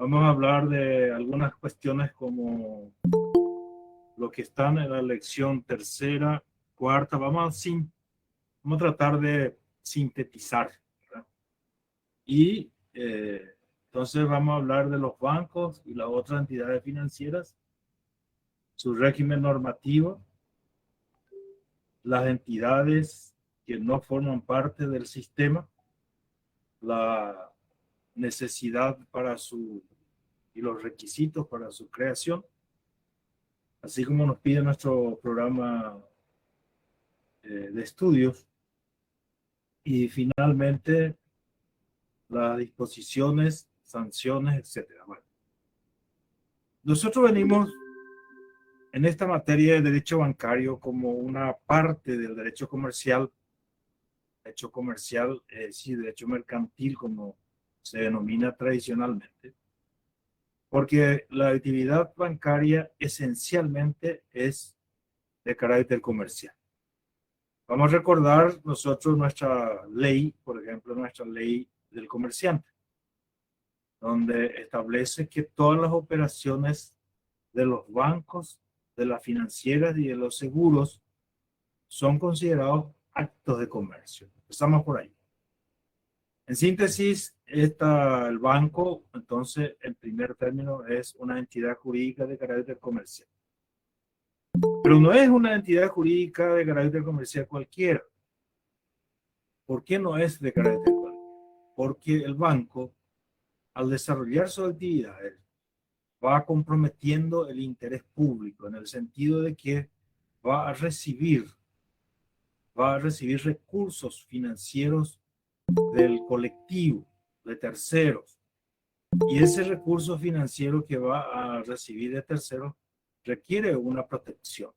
Vamos a hablar de algunas cuestiones como lo que están en la lección tercera, cuarta. Vamos a tratar de sintetizar, ¿verdad? Y entonces vamos a hablar de los bancos y las otras entidades financieras, su régimen normativo, las entidades que no forman parte del sistema, la necesidad y los requisitos para su creación, así como nos pide nuestro programa de estudios, y finalmente las disposiciones, sanciones, etcétera. Bueno, nosotros venimos en esta materia de derecho bancario como una parte del derecho comercial, sí, derecho mercantil, como se denomina tradicionalmente, porque la actividad bancaria esencialmente es de carácter comercial. Vamos a recordar nosotros nuestra ley, por ejemplo, nuestra ley del comerciante, donde establece que todas las operaciones de los bancos, de las financieras y de los seguros son considerados actos de comercio. Empezamos por ahí. En síntesis, el banco, entonces, en primer término, es una entidad jurídica de carácter comercial. Pero no es una entidad jurídica de carácter comercial cualquiera. ¿Por qué no es de carácter cualquiera? Porque el banco, al desarrollar sus actividades, va comprometiendo el interés público en el sentido de que va a recibir, va a recibir recursos financieros del colectivo, de terceros. Y ese recurso financiero que va a recibir de terceros requiere una protección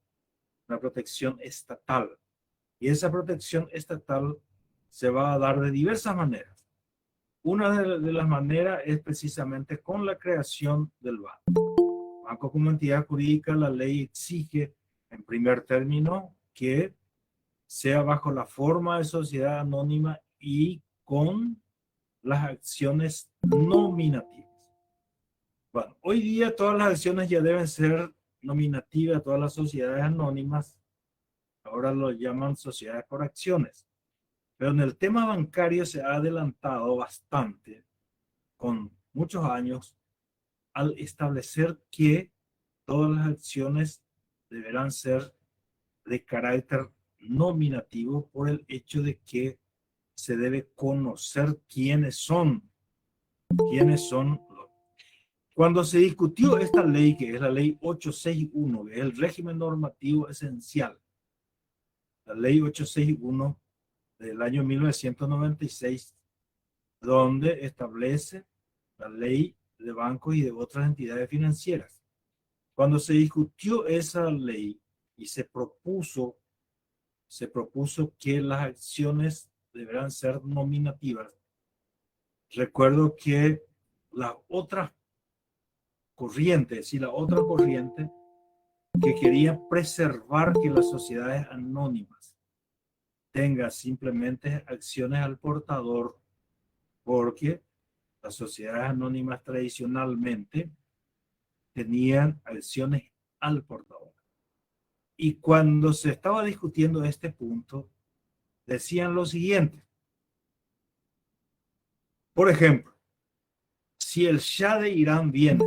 estatal. Y esa protección estatal se va a dar de diversas maneras. Una de las maneras es precisamente con la creación del banco. Banco como entidad jurídica, la ley exige, en primer término, que sea bajo la forma de sociedad anónima y con las acciones nominativas. Bueno, hoy día todas las acciones ya deben ser nominativas, todas las sociedades anónimas, ahora lo llaman sociedades por acciones. Pero en el tema bancario se ha adelantado bastante, con muchos años, al establecer que todas las acciones deberán ser de carácter nominativo por el hecho de que se debe conocer quiénes son. Cuando se discutió esta ley, que es la ley 861, que es el régimen normativo esencial, la ley 861 del año 1996, donde establece la ley de bancos y de otras entidades financieras. Cuando se discutió esa ley y se propuso que las acciones deberán ser nominativas, recuerdo que la otra corriente que quería preservar que las sociedades anónimas tengan simplemente acciones al portador, porque las sociedades anónimas tradicionalmente tenían acciones al portador. Y cuando se estaba discutiendo este punto, decían lo siguiente. Por ejemplo, si el Shah de Irán viene,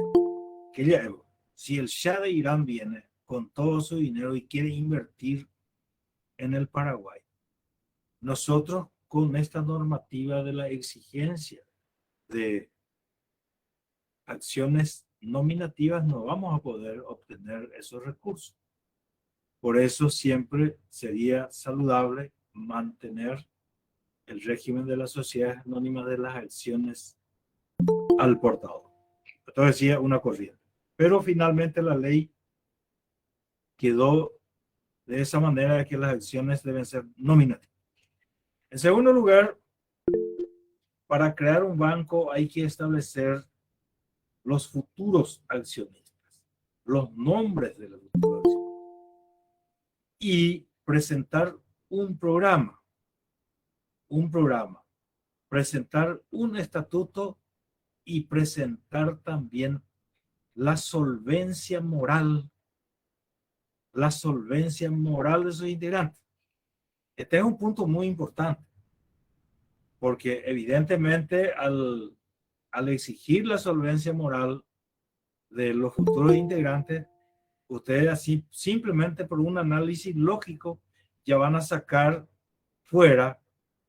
si el Shah de Irán viene con todo su dinero y quiere invertir en el Paraguay, nosotros con esta normativa de la exigencia de acciones nominativas no vamos a poder obtener esos recursos. Por eso siempre sería saludable mantener el régimen de las sociedades anónimas de las acciones al portador. Esto decía una corriente. Pero finalmente la ley quedó de esa manera de que las acciones deben ser nominativas. En segundo lugar, para crear un banco hay que establecer los futuros accionistas, los nombres de los futuros accionistas y presentar un programa, presentar un estatuto y presentar también la solvencia moral de sus integrantes. Este es un punto muy importante, porque evidentemente al exigir la solvencia moral de los futuros integrantes, ustedes así simplemente por un análisis lógico ya van a sacar fuera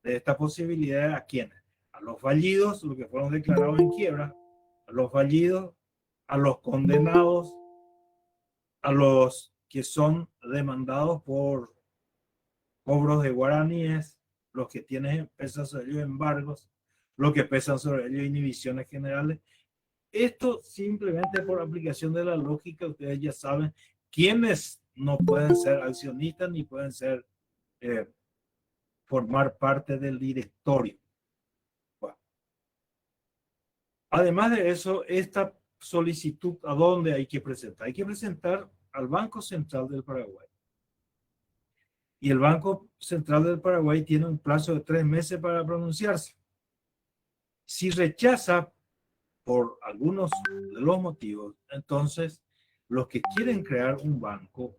de esta posibilidad a quienes, a los fallidos, los que fueron declarados en quiebra, a los fallidos, a los condenados, a los que son demandados por cobros de guaraníes, los que pesan sobre ellos embargos, los que pesan sobre ellos inhibiciones generales. Esto simplemente por aplicación de la lógica, ustedes ya saben quiénes no pueden ser accionistas ni pueden ser formar parte del directorio. Bueno. Además de eso, esta solicitud, ¿a dónde hay que presentar? Hay que presentar al Banco Central del Paraguay. Y el Banco Central del Paraguay tiene un plazo de 3 meses para pronunciarse. Si rechaza por algunos de los motivos, entonces los que quieren crear un banco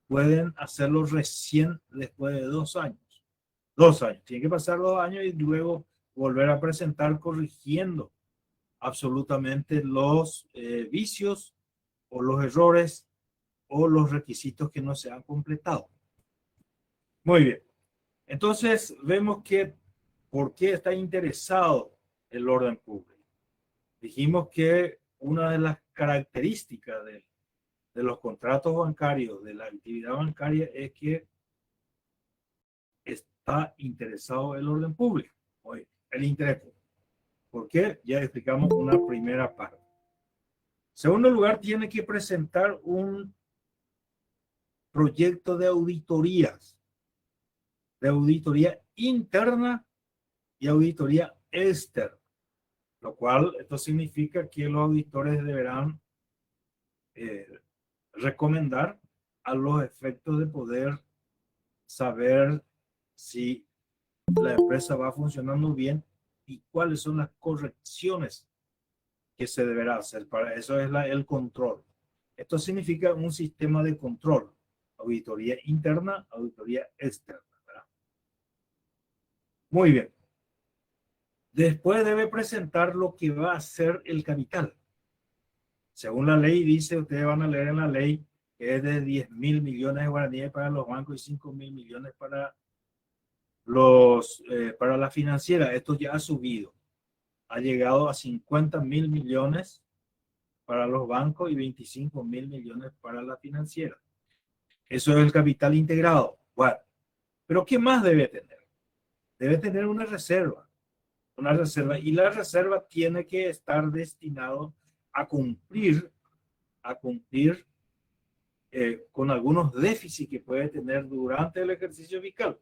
pueden hacerlo recién después de 2 años. 2 años. Tienen que pasar 2 años y luego volver a presentar corrigiendo absolutamente los vicios o los errores o los requisitos que no se han completado. Muy bien. Entonces vemos que por qué está interesado el orden público. Dijimos que una de las características de los contratos bancarios, de la actividad bancaria, es que está interesado el orden público, el interés público. ¿Por qué? Ya explicamos una primera parte. En segundo lugar, tiene que presentar un proyecto de auditoría interna y auditoría externa, lo cual esto significa que los auditores deberán recomendar a los efectos de poder saber si la empresa va funcionando bien y cuáles son las correcciones que se deberá hacer. Para eso es el control. Esto significa un sistema de control, auditoría interna, auditoría externa, ¿verdad? Muy bien. Después debe presentar lo que va a ser el capital. Según la ley dice, ustedes van a leer en la ley que es de 10.000 millones de guaraníes para los bancos y 5.000 millones para la financiera. Esto ya ha subido. Ha llegado a 50.000 millones para los bancos y 25.000 millones para la financiera. Eso es el capital integrado. Bueno, pero ¿qué más debe tener? Debe tener una reserva. Y la reserva tiene que estar destinado a cumplir con algunos déficits que puede tener durante el ejercicio fiscal.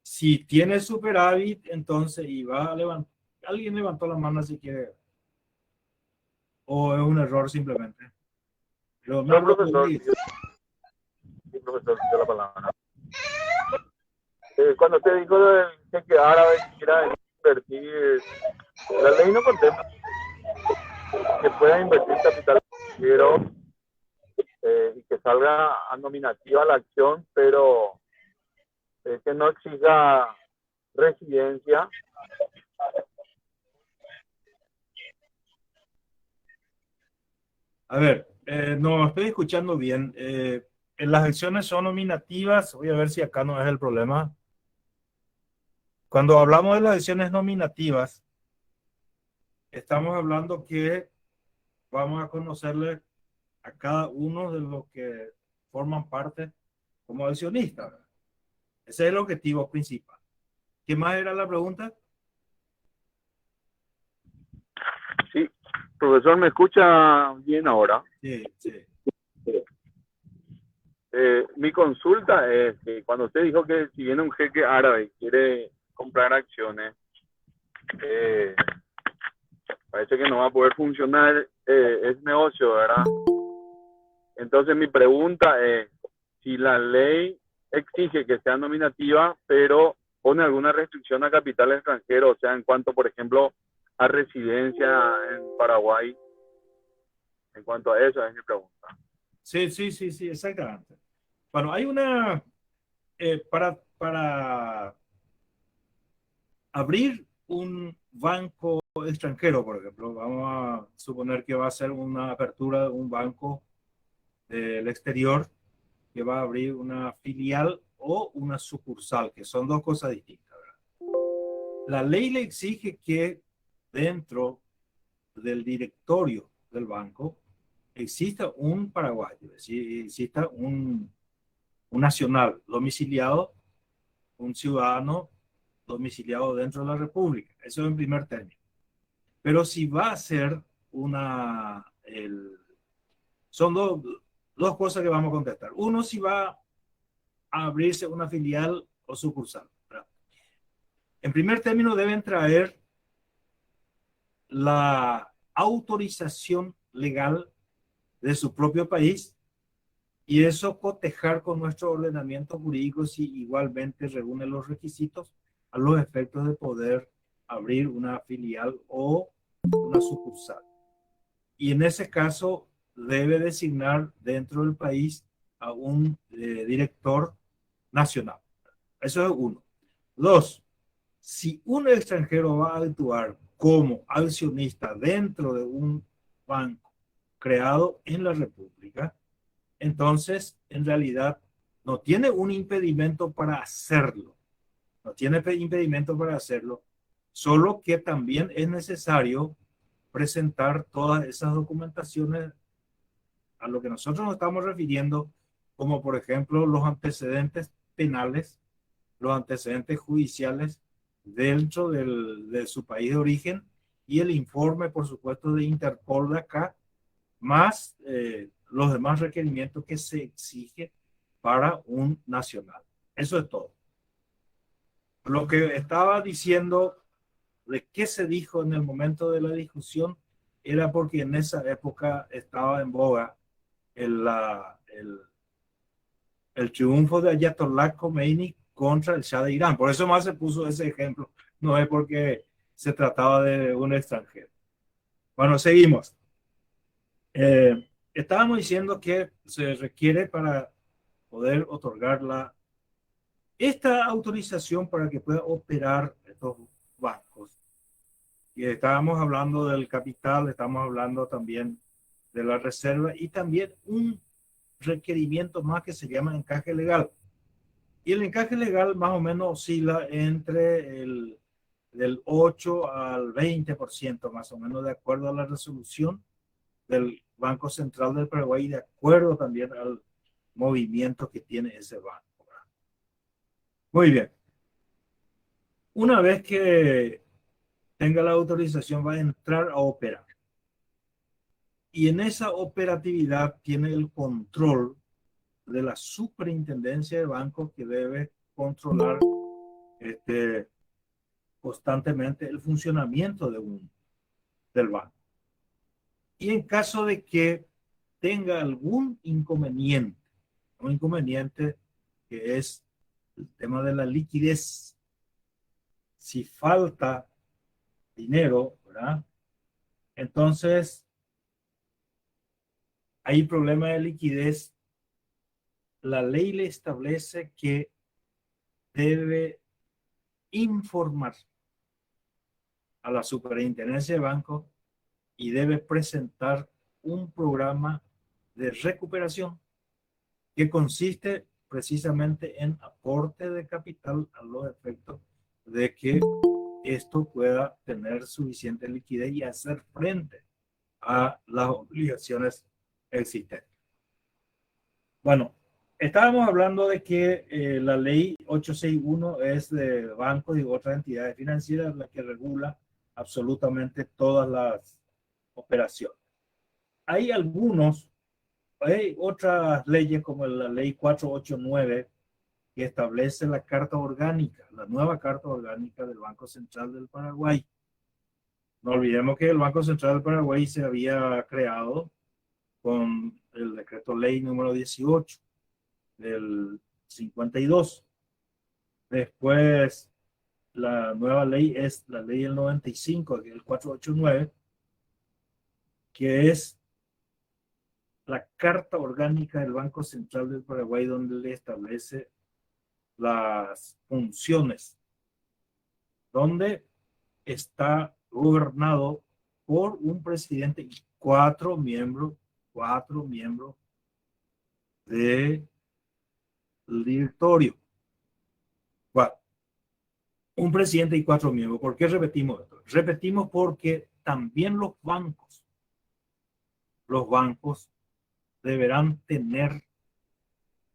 Si tiene superávit, entonces iba a levantar. Alguien levantó la mano si quiere. O es un error simplemente. Pero no, profesor, profesor, dio la palabra. Cuando usted dijo del cheque árabe que quiera invertir, la ley no contempla que pueda invertir capital financiero y que salga a nominativa la acción, pero que no exija residencia. A ver, no estoy escuchando bien. Las acciones son nominativas. Voy a ver si acá no es el problema. Cuando hablamos de las acciones nominativas, estamos hablando que vamos a conocerle a cada uno de los que forman parte como accionistas. Ese es el objetivo principal. ¿Qué más era la pregunta? Sí, profesor, ¿me escucha bien ahora? Sí, sí. Mi consulta es que cuando usted dijo que si viene un jeque árabe y quiere comprar acciones, parece que no va a poder funcionar ese negocio, ¿verdad? Entonces mi pregunta es si la ley exige que sea nominativa, pero pone alguna restricción a capital extranjero, o sea, en cuanto, por ejemplo, a residencia en Paraguay. En cuanto a eso, es mi pregunta. Sí, exactamente. Bueno, hay para abrir un banco extranjero, por ejemplo, vamos a suponer que va a ser una apertura de un banco del exterior que va a abrir una filial o una sucursal, que son dos cosas distintas, ¿verdad? La ley le exige que dentro del directorio del banco exista un paraguayo, es decir, exista un nacional domiciliado, un ciudadano domiciliado dentro de la República. Eso en primer término. Pero si va a ser son dos cosas que vamos a contestar. Uno, si va a abrirse una filial o sucursal, ¿verdad? En primer término, deben traer la autorización legal de su propio país y eso cotejar con nuestro ordenamiento jurídico si igualmente reúne los requisitos a los efectos de poder abrir una filial o una sucursal. Y en ese caso debe designar dentro del país a un director nacional. Eso es uno. Dos, si un extranjero va a actuar como accionista dentro de un banco creado en la República, entonces en realidad no tiene un impedimento para hacerlo. No tiene impedimento para hacerlo, solo que también es necesario presentar todas esas documentaciones a lo que nosotros nos estamos refiriendo, como por ejemplo los antecedentes penales, los antecedentes judiciales dentro de su país de origen y el informe, por supuesto, de Interpol de acá, más los demás requerimientos que se exige para un nacional. Eso es todo. Lo que estaba diciendo de qué se dijo en el momento de la discusión era porque en esa época estaba en boga el, el triunfo de Ayatollah Khomeini contra el Shah de Irán. Por eso más se puso ese ejemplo. No es porque se trataba de un extranjero. Bueno, seguimos. Estábamos diciendo que se requiere para poder otorgar esta autorización para que pueda operar estos bancos. Y estábamos hablando del capital, estamos hablando también de la reserva y también un requerimiento más que se llama encaje legal. Y el encaje legal más o menos oscila entre del 8 al 20% más o menos, de acuerdo a la resolución del Banco Central del Paraguay y de acuerdo también al movimiento que tiene ese banco. Muy bien. Una vez que tenga la autorización, va a entrar a operar. Y en esa operatividad tiene el control de la superintendencia de bancos que debe controlar constantemente el funcionamiento del banco. Y en caso de que tenga algún inconveniente, un inconveniente que es el tema de la liquidez, si falta dinero, ¿verdad? Entonces, hay problema de liquidez. La ley le establece que debe informar a la superintendencia de banco y debe presentar un programa de recuperación que consiste precisamente en aporte de capital a los efectos de que esto pueda tener suficiente liquidez y hacer frente a las obligaciones existentes. Bueno, estábamos hablando de que la ley 861 es de bancos y otras entidades financieras la que regula absolutamente todas las operaciones. Hay otras leyes como la ley 489 que establece la carta orgánica, la nueva carta orgánica del Banco Central del Paraguay. No olvidemos que el Banco Central del Paraguay se había creado con el decreto ley número 18 del 52. Después la nueva ley es la ley del 95, el 489, que es la Carta Orgánica del Banco Central del Paraguay, donde le establece las funciones, donde está gobernado por un presidente y cuatro miembros del directorio. Bueno, un presidente y cuatro miembros. ¿Por qué repetimos esto? Repetimos porque también los bancos deberán tener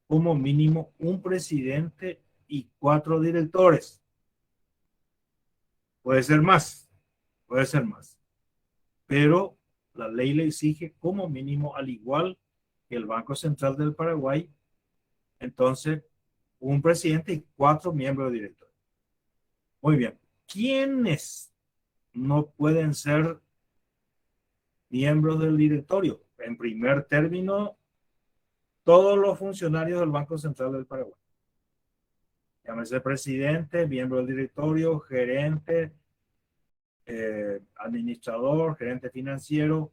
como mínimo un presidente y cuatro directores. Puede ser más, pero la ley le exige como mínimo, al igual que el Banco Central del Paraguay, entonces un presidente y cuatro miembros directores. Muy bien. ¿Quiénes no pueden ser miembros del directorio? En primer término, todos los funcionarios del Banco Central del Paraguay. Llámese presidente, miembro del directorio, gerente, administrador, gerente financiero.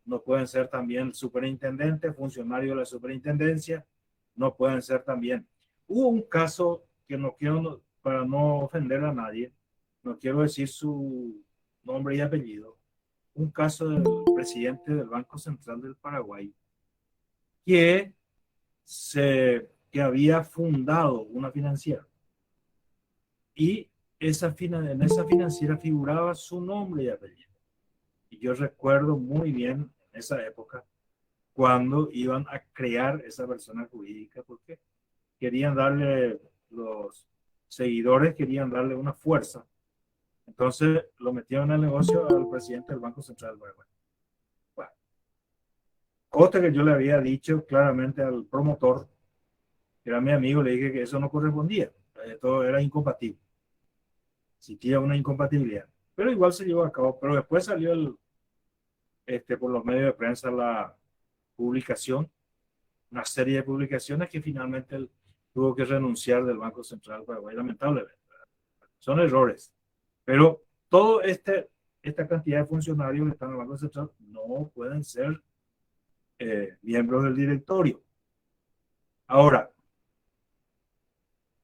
No pueden ser también superintendente, funcionario de la superintendencia. No pueden ser también. Hubo un caso que no quiero, para no ofender a nadie, no quiero decir su nombre y apellido, un caso del presidente del Banco Central del Paraguay que, que había fundado una financiera y en esa financiera figuraba su nombre y apellido. Y yo recuerdo muy bien en esa época cuando iban a crear esa persona jurídica, porque querían darle, los seguidores querían darle una fuerza. Entonces lo metieron en el negocio al presidente del Banco Central del Paraguay. Bueno, cosa que yo le había dicho claramente al promotor, que era mi amigo, le dije que eso no correspondía, todo era incompatible, existía una incompatibilidad, pero igual se llevó a cabo. Pero después salió por los medios de prensa la publicación, una serie de publicaciones que finalmente él tuvo que renunciar del Banco Central del Paraguay, lamentablemente. Son errores, pero todo esta cantidad de funcionarios que están en el Banco Central no pueden ser miembros del directorio. Ahora,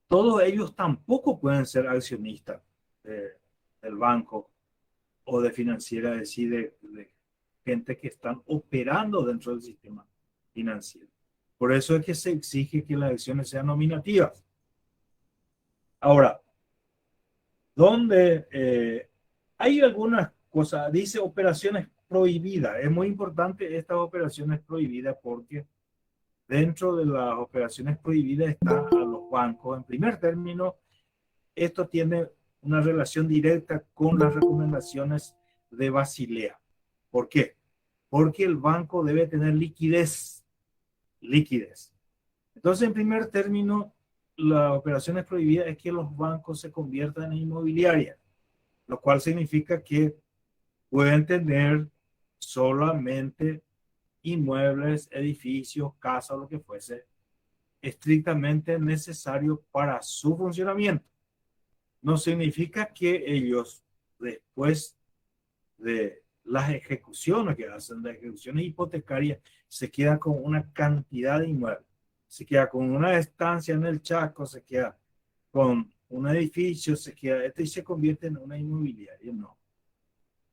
todos ellos tampoco pueden ser accionistas del banco o de financiera, es decir, de gente que están operando dentro del sistema financiero. Por eso es que se exige que las acciones sean nominativas. Ahora, donde hay algunas cosas, dice operaciones prohibidas. Es muy importante estas operaciones prohibidas porque dentro de las operaciones prohibidas están a los bancos. En primer término, esto tiene una relación directa con las recomendaciones de Basilea. ¿Por qué? Porque el banco debe tener liquidez. Entonces, en primer término, las operaciones prohibidas es que los bancos se conviertan en inmobiliarias, lo cual significa que pueden tener solamente inmuebles, edificios, casas, lo que fuese, estrictamente necesario para su funcionamiento. No significa que ellos, después de las ejecuciones que hacen, de ejecuciones hipotecarias, se quedan con una cantidad de inmuebles, se queda con una estancia en el Chaco, se queda con un edificio, se queda, y se convierte en una inmobiliaria. No.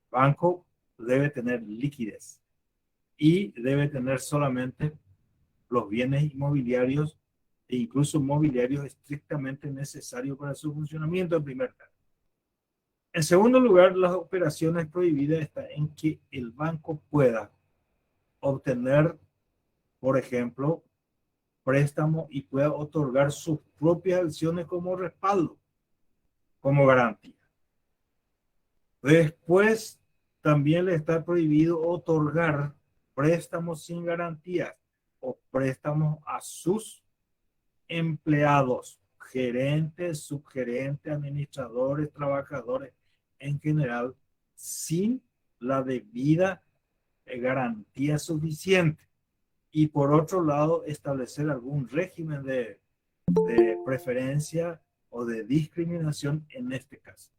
Banco debe tener liquidez y debe tener solamente los bienes inmobiliarios e incluso mobiliarios estrictamente necesarios para su funcionamiento en primer lugar. En segundo lugar, las operaciones prohibidas están en que el banco pueda obtener, por ejemplo, préstamo y pueda otorgar sus propias acciones como respaldo, como garantía. Después, también le está prohibido otorgar préstamos sin garantías o préstamos a sus empleados, gerentes, subgerentes, administradores, trabajadores en general, sin la debida garantía suficiente. Y por otro lado, establecer algún régimen de preferencia o de discriminación en este caso.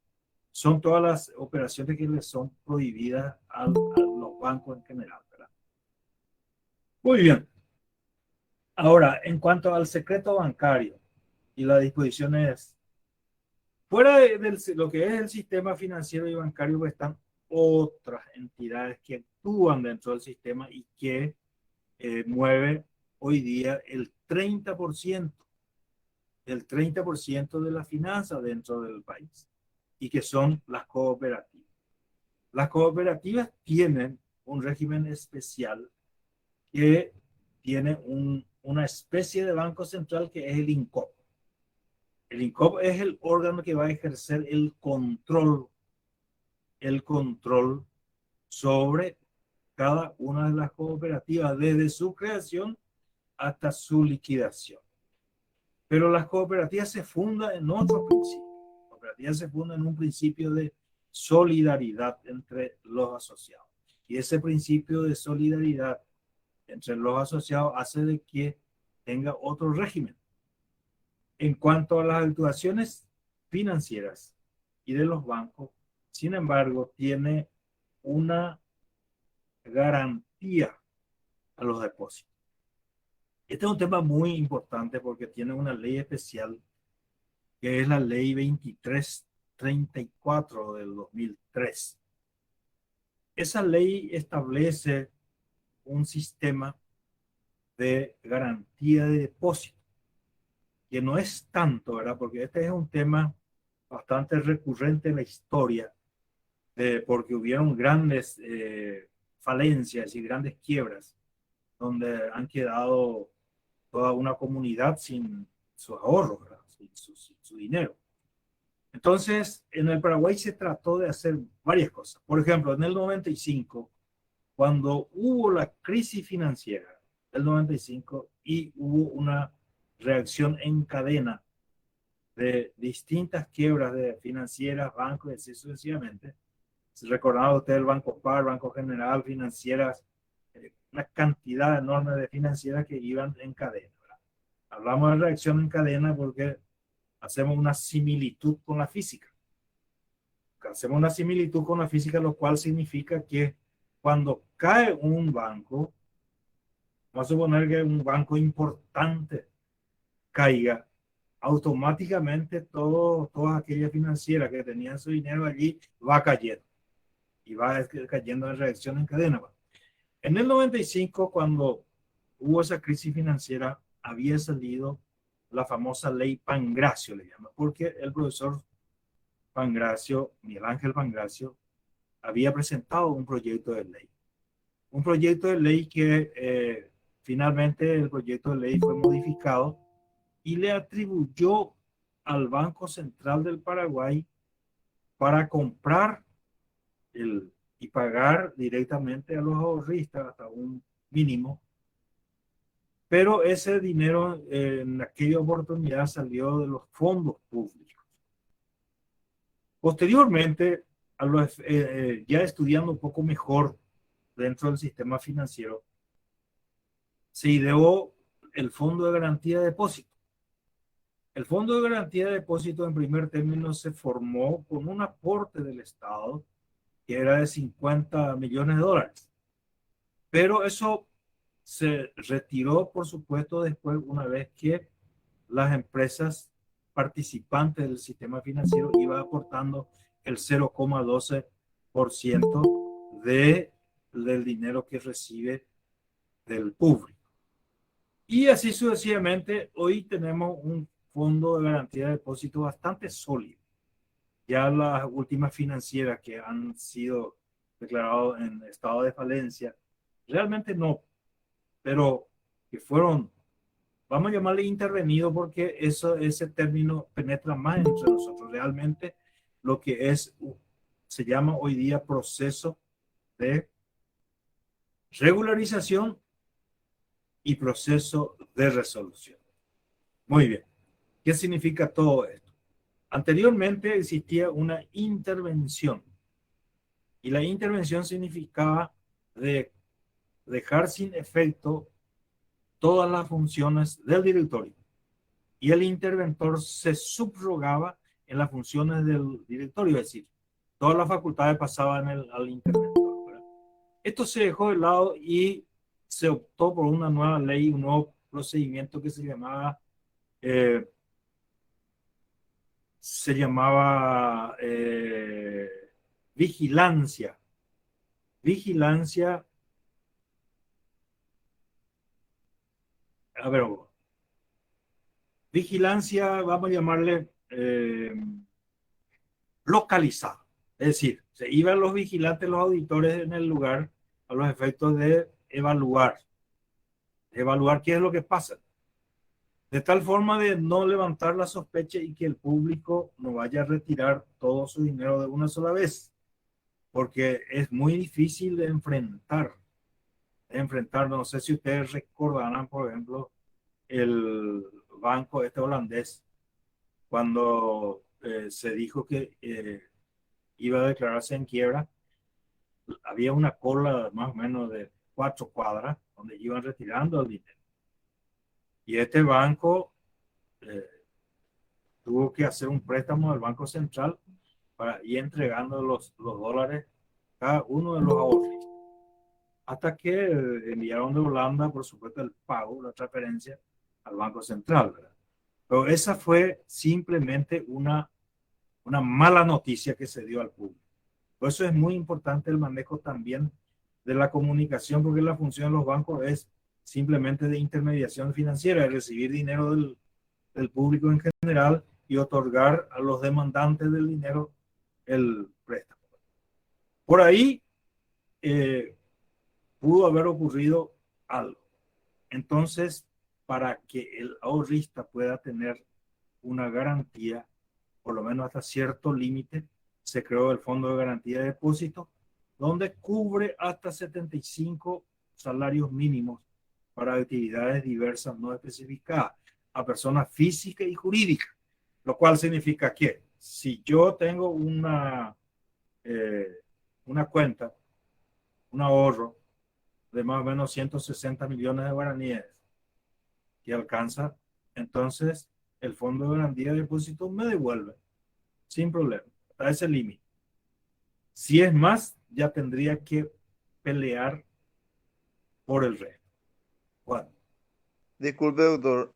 Son todas las operaciones que les son prohibidas a los bancos en general, ¿verdad? Muy bien. Ahora, en cuanto al secreto bancario y las disposiciones, fuera de lo que es el sistema financiero y bancario, pues están otras entidades que actúan dentro del sistema y que mueve hoy día el 30% de la finanza dentro del país, y que son las cooperativas. Las cooperativas tienen un régimen especial que tiene una especie de banco central que es el INCOP. El INCOP es el órgano que va a ejercer el control sobre cada una de las cooperativas desde su creación hasta su liquidación. Pero las cooperativas se fundan en otro principio. Las cooperativas se fundan en un principio de solidaridad entre los asociados. Y ese principio de solidaridad entre los asociados hace de que tenga otro régimen. En cuanto a las actuaciones financieras y de los bancos, sin embargo, tiene una garantía a los depósitos. Este es un tema muy importante porque tiene una ley especial que es la ley 2334 del 2003. Esa ley establece un sistema de garantía de depósito, que no es tanto, ¿verdad? Porque este es un tema bastante recurrente en la historia, porque hubieron grandes falencias y grandes quiebras, donde han quedado toda una comunidad sin sus ahorros, ¿verdad? Sin su dinero. Entonces, en el Paraguay se trató de hacer varias cosas. Por ejemplo, en el 95, cuando hubo la crisis financiera del 95 y hubo una reacción en cadena de distintas quiebras de financieras, bancos y así sucesivamente. Se recordaba usted el Banco Par, Banco General, financieras, una cantidad enorme de financieras que iban en cadena, ¿verdad? Hablamos de reacción en cadena porque hacemos una similitud con la física. Hacemos una similitud con la física, lo cual significa que cuando cae un banco, vamos a suponer que un banco importante caiga, automáticamente todas aquellas financieras que tenían su dinero allí va cayendo y va cayendo en reacción en cadena. En el 95, cuando hubo esa crisis financiera, había salido la famosa ley Pangracio, le llaman, porque el profesor Pangracio, Miguel Ángel Pangracio, había presentado un proyecto de ley. Un proyecto de ley que finalmente el proyecto de ley fue modificado y le atribuyó al Banco Central del Paraguay para comprar y pagar directamente a los ahorristas hasta un mínimo. Pero ese dinero en aquella oportunidad salió de los fondos públicos. Posteriormente, ya estudiando un poco mejor dentro del sistema financiero, se ideó el Fondo de Garantía de Depósito. El Fondo de Garantía de Depósito en primer término se formó con un aporte del Estado que era de 50 millones de dólares. Pero eso se retiró, por supuesto, después, una vez que las empresas participantes del sistema financiero iban aportando el 0,12% del dinero que recibe del público. Y así sucesivamente, hoy tenemos un fondo de garantía de depósito bastante sólido. Ya las últimas financieras que han sido declaradas en estado de falencia, realmente no, pero que fueron, vamos a llamarle intervenido porque ese término penetra más entre nosotros. Realmente lo que se llama hoy día proceso de regularización y proceso de resolución. Muy bien. ¿Qué significa todo esto? Anteriormente existía una intervención y la intervención significaba dejar sin efecto todas las funciones del directorio. y el interventor se subrogaba en las funciones del directorio, es decir, todas las facultades pasaban al interventor, ¿verdad? Esto se dejó de lado y se optó por una nueva ley, un nuevo procedimiento que eh, se llamaba vigilancia. Vigilancia, a ver, vigilancia, vamos a llamarle localizada. Es decir, se iban los vigilantes, los auditores en el lugar a los efectos de evaluar qué es lo que pasa, de tal forma de no levantar la sospecha y que el público no vaya a retirar todo su dinero de una sola vez, porque es muy difícil de enfrentar, no sé si ustedes recordarán, por ejemplo, el banco este holandés, cuando se dijo que iba a declararse en quiebra, había una cola más o menos de 4 cuadras donde iban retirando el dinero. Y este banco eh, tuvo que hacer un préstamo del Banco Central para ir entregando los dólares cada uno de los ahorristas. Hasta que enviaron de Holanda, por supuesto, el pago, la transferencia al Banco Central, ¿verdad? Pero esa fue simplemente una mala noticia que se dio al público. Por eso es muy importante el manejo también de la comunicación, porque la función de los bancos es simplemente de intermediación financiera, de recibir dinero del público en general y otorgar a los demandantes del dinero el préstamo. Por ahí pudo haber ocurrido algo. Entonces, para que el ahorrista pueda tener una garantía, por lo menos hasta cierto límite, se creó el Fondo de Garantía de Depósito, donde cubre hasta 75 salarios mínimos para actividades diversas no especificadas a personas físicas y jurídicas, lo cual significa que si yo tengo una cuenta, un ahorro de más o menos 160 millones de guaraníes que alcanza, entonces el Fondo de Garantía de Depósito me devuelve sin problema, a ese límite. Si es más, ya tendría que pelear por el resto. Bueno, Disculpe, doctor.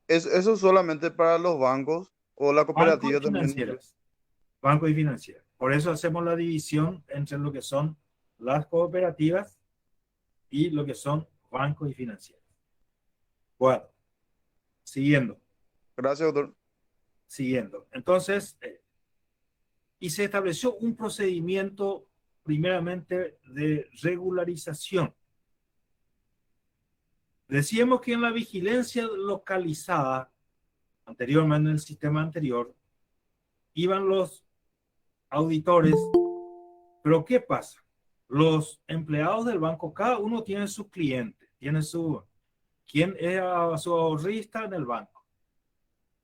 ¿Es eso solamente para los bancos o la bancos cooperativa y también? financieras. Bancos y financieras. Por eso hacemos la división entre lo que son las cooperativas y lo que son bancos y financieras. Bueno, siguiendo. Gracias, doctor. Entonces, y se estableció un procedimiento primeramente de regularización. Decíamos que en la vigilancia localizada, anteriormente en el sistema anterior, iban los auditores, pero ¿qué pasa? Los empleados del banco, cada uno tiene su cliente, quién es su ahorrista en el banco.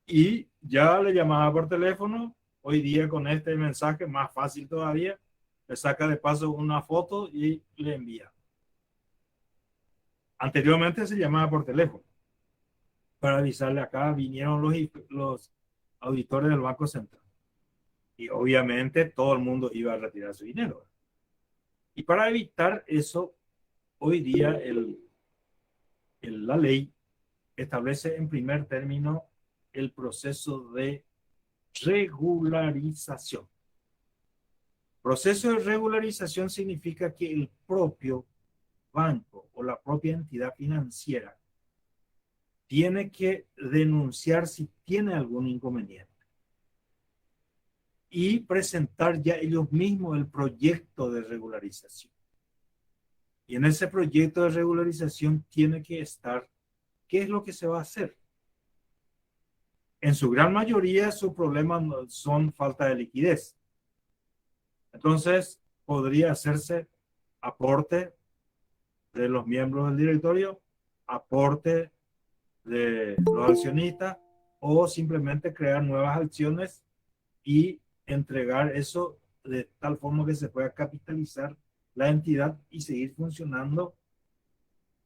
Y ya le llamaba por teléfono, hoy día con este mensaje, más fácil todavía, le saca de paso una foto y le envía. Anteriormente se llamaba por teléfono para avisarle acá, vinieron los auditores del Banco Central. Y obviamente todo el mundo iba a retirar su dinero. Y para evitar eso, hoy día la ley establece en primer término el proceso de regularización. Proceso de regularización significa que el propio banco o la propia entidad financiera tiene que denunciar si tiene algún inconveniente y presentar ya ellos mismos el proyecto de regularización. Y en ese proyecto de regularización tiene que estar qué es lo que se va a hacer. En su gran mayoría, sus problemas son falta de liquidez. Entonces, podría hacerse aporte de los miembros del directorio, aporte de los accionistas o simplemente crear nuevas acciones y entregar eso de tal forma que se pueda capitalizar la entidad y seguir funcionando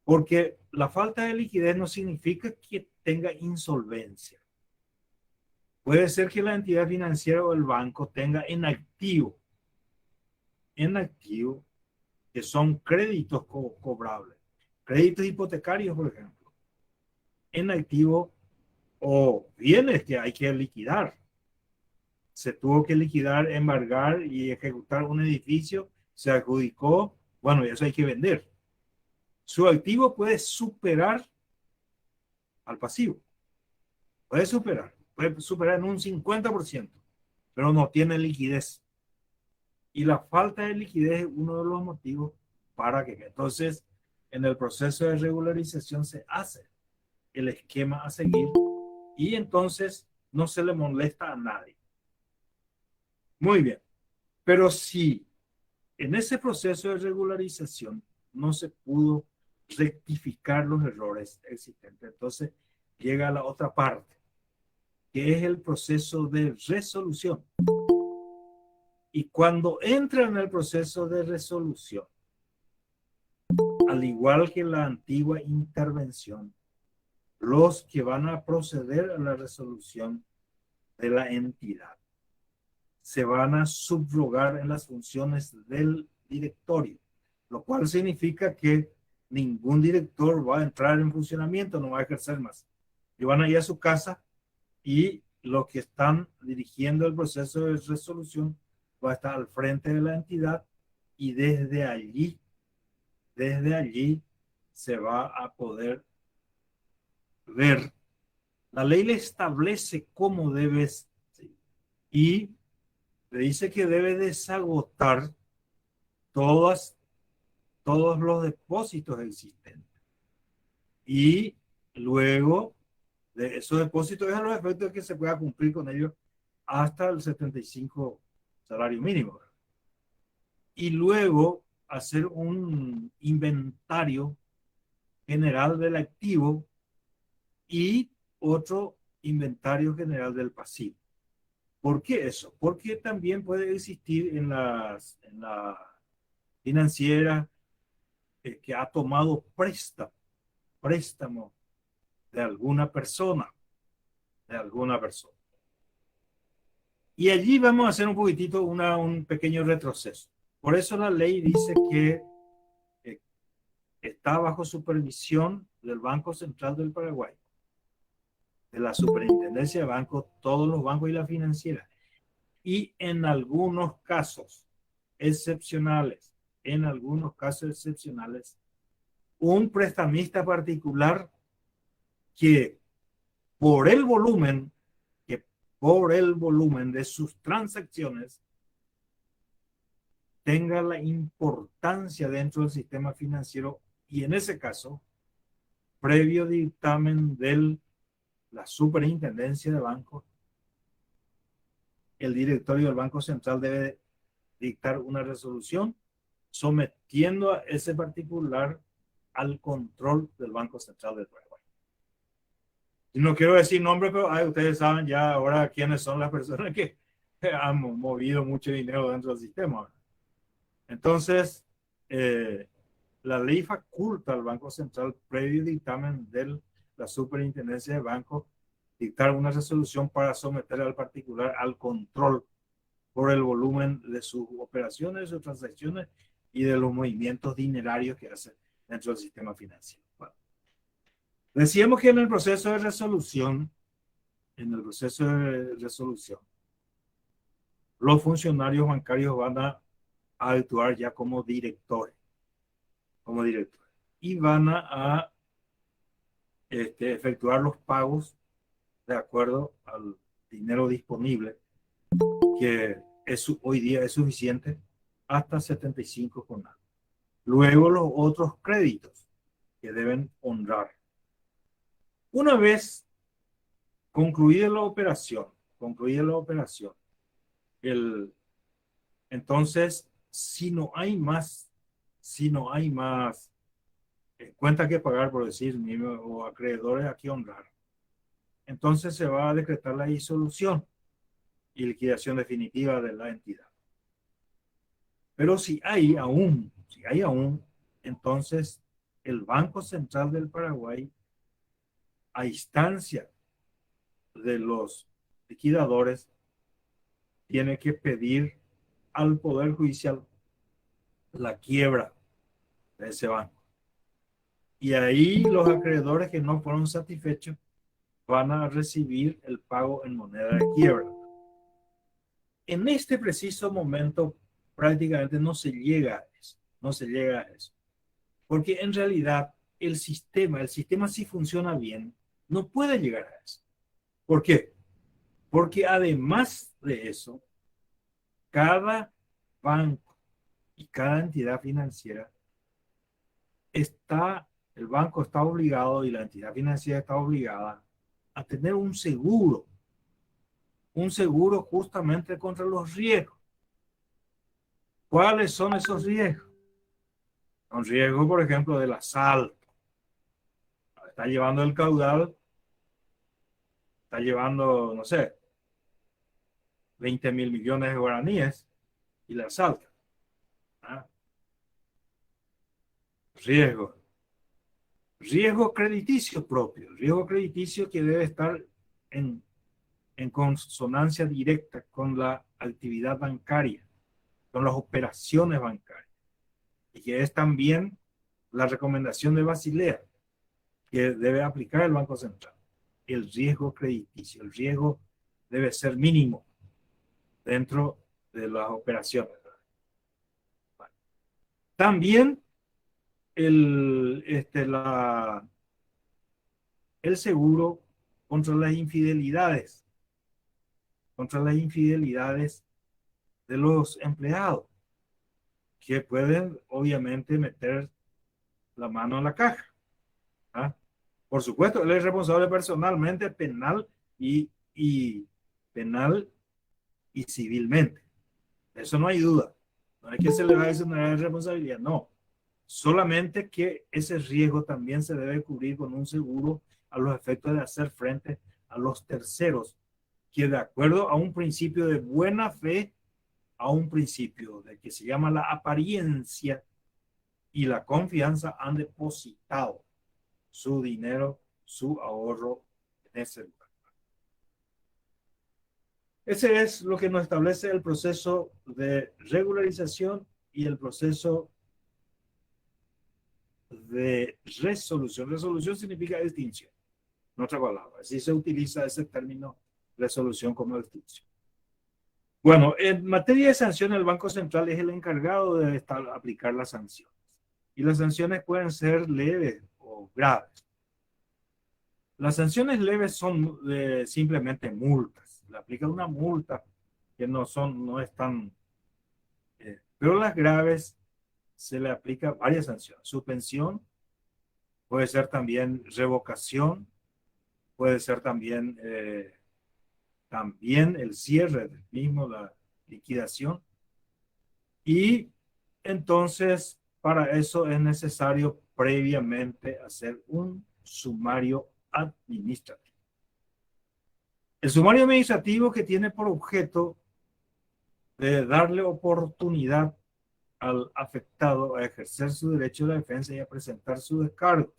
Porque la falta de liquidez no significa que tenga insolvencia. Puede ser que la entidad financiera o el banco tenga en activo, que son créditos cobrables, créditos hipotecarios, por ejemplo, en activo o bienes que hay que liquidar. Se tuvo que liquidar, embargar y ejecutar un edificio, se adjudicó, bueno, eso hay que vender. Su activo puede superar al pasivo, puede superar en un 50%, pero no tiene liquidez. Y la falta de liquidez es uno de los motivos para que entonces en el proceso de regularización se hace el esquema a seguir y entonces no se le molesta a nadie. Muy bien, pero si en ese proceso de regularización no se pudo rectificar los errores existentes, entonces llega a la otra parte, que es el proceso de resolución. Y cuando entra en el proceso de resolución, al igual que la antigua intervención, los que van a proceder a la resolución de la entidad se van a subrogar en las funciones del directorio, lo cual significa que ningún director va a entrar en funcionamiento, no va a ejercer más. Y van a ir a su casa y los que están dirigiendo el proceso de resolución va a estar al frente de la entidad y desde allí se va a poder ver. La ley le establece cómo debes y le dice que debe desagotar todos los depósitos existentes. Y luego de esos depósitos es a los efectos de que se pueda cumplir con ellos hasta el 75 salario mínimo. Y luego hacer un inventario general del activo y otro inventario general del pasivo. ¿Por qué eso? Porque también puede existir en la financiera que ha tomado préstamo de alguna persona. Y allí vamos a hacer un poquitito, un pequeño retroceso. Por eso la ley dice que está bajo supervisión del Banco Central del Paraguay, de la Superintendencia de Bancos, todos los bancos y la financiera. Y en algunos casos excepcionales, un prestamista particular que por el volumen de sus transacciones tenga la importancia dentro del sistema financiero y en ese caso, previo dictamen de la Superintendencia de Bancos, el directorio del Banco Central debe dictar una resolución sometiendo a ese particular al control del Banco Central del Paraguay. Y no quiero decir nombres, pero ustedes saben ya ahora quiénes son las personas que han movido mucho dinero dentro del sistema. Entonces, la ley faculta al Banco Central, previo dictamen de la Superintendencia de Bancos, dictar una resolución para someter al particular al control por el volumen de sus operaciones, de sus transacciones y de los movimientos dinerarios que hace dentro del sistema financiero. Bueno, decíamos que en el proceso de resolución, los funcionarios bancarios van a actuar ya como directores, y van a efectuar los pagos de acuerdo al dinero disponible, que hoy día es suficiente, hasta 75 jornadas. Luego los otros créditos que deben honrar. Una vez concluida la operación, entonces, si no hay más cuentas que pagar, por decir, o acreedores a que honrar, entonces se va a decretar la disolución y liquidación definitiva de la entidad. Pero si hay aún, entonces el Banco Central del Paraguay, a instancia de los liquidadores, tiene que pedir al Poder Judicial la quiebra de ese banco. Y ahí los acreedores que no fueron satisfechos van a recibir el pago en moneda de quiebra. En este preciso momento prácticamente no se llega a eso, no se llega a eso. Porque en realidad el sistema si funciona bien, no puede llegar a eso. ¿Por qué? Porque además de eso, cada banco y cada entidad financiera el banco está obligado y la entidad financiera está obligada a tener un seguro justamente contra los riesgos. ¿Cuáles son esos riesgos? Un riesgo, por ejemplo, del asalto. Está llevando el caudal, está llevando, no sé, 20.000 millones de guaraníes y le asalta. ¿Ah? Riesgo. Riesgo crediticio propio. Riesgo crediticio que debe estar en consonancia directa con la actividad bancaria, con las operaciones bancarias. Y que es también la recomendación de Basilea que debe aplicar el Banco Central. El riesgo crediticio. El riesgo debe ser mínimo dentro de las operaciones. Bueno. También el seguro contra las infidelidades de los empleados que pueden obviamente meter la mano en la caja. ¿Ah? Por supuesto, él es responsable personalmente, penal y civilmente. Eso no hay duda. No es que se le va a exonerar de responsabilidad, no. Solamente que ese riesgo también se debe cubrir con un seguro a los efectos de hacer frente a los terceros, que de acuerdo a un principio de buena fe, a un principio de que se llama la apariencia y la confianza, han depositado su dinero, su ahorro en ese lugar. Ese es lo que nos establece el proceso de regularización y el proceso de resolución. Resolución significa extinción, en otra palabra. Así se utiliza ese término resolución como extinción. Bueno, en materia de sanciones, el Banco Central es el encargado de aplicar las sanciones. Y las sanciones pueden ser leves o graves. Las sanciones leves son simplemente multas. Le aplica una multa que no es tan... pero las graves se le aplica varias sanciones. Suspensión, puede ser también revocación, puede ser también el cierre del mismo, la liquidación. Y entonces, para eso es necesario previamente hacer un sumario administrativo. El sumario administrativo que tiene por objeto de darle oportunidad al afectado a ejercer su derecho de defensa y a presentar su descargo.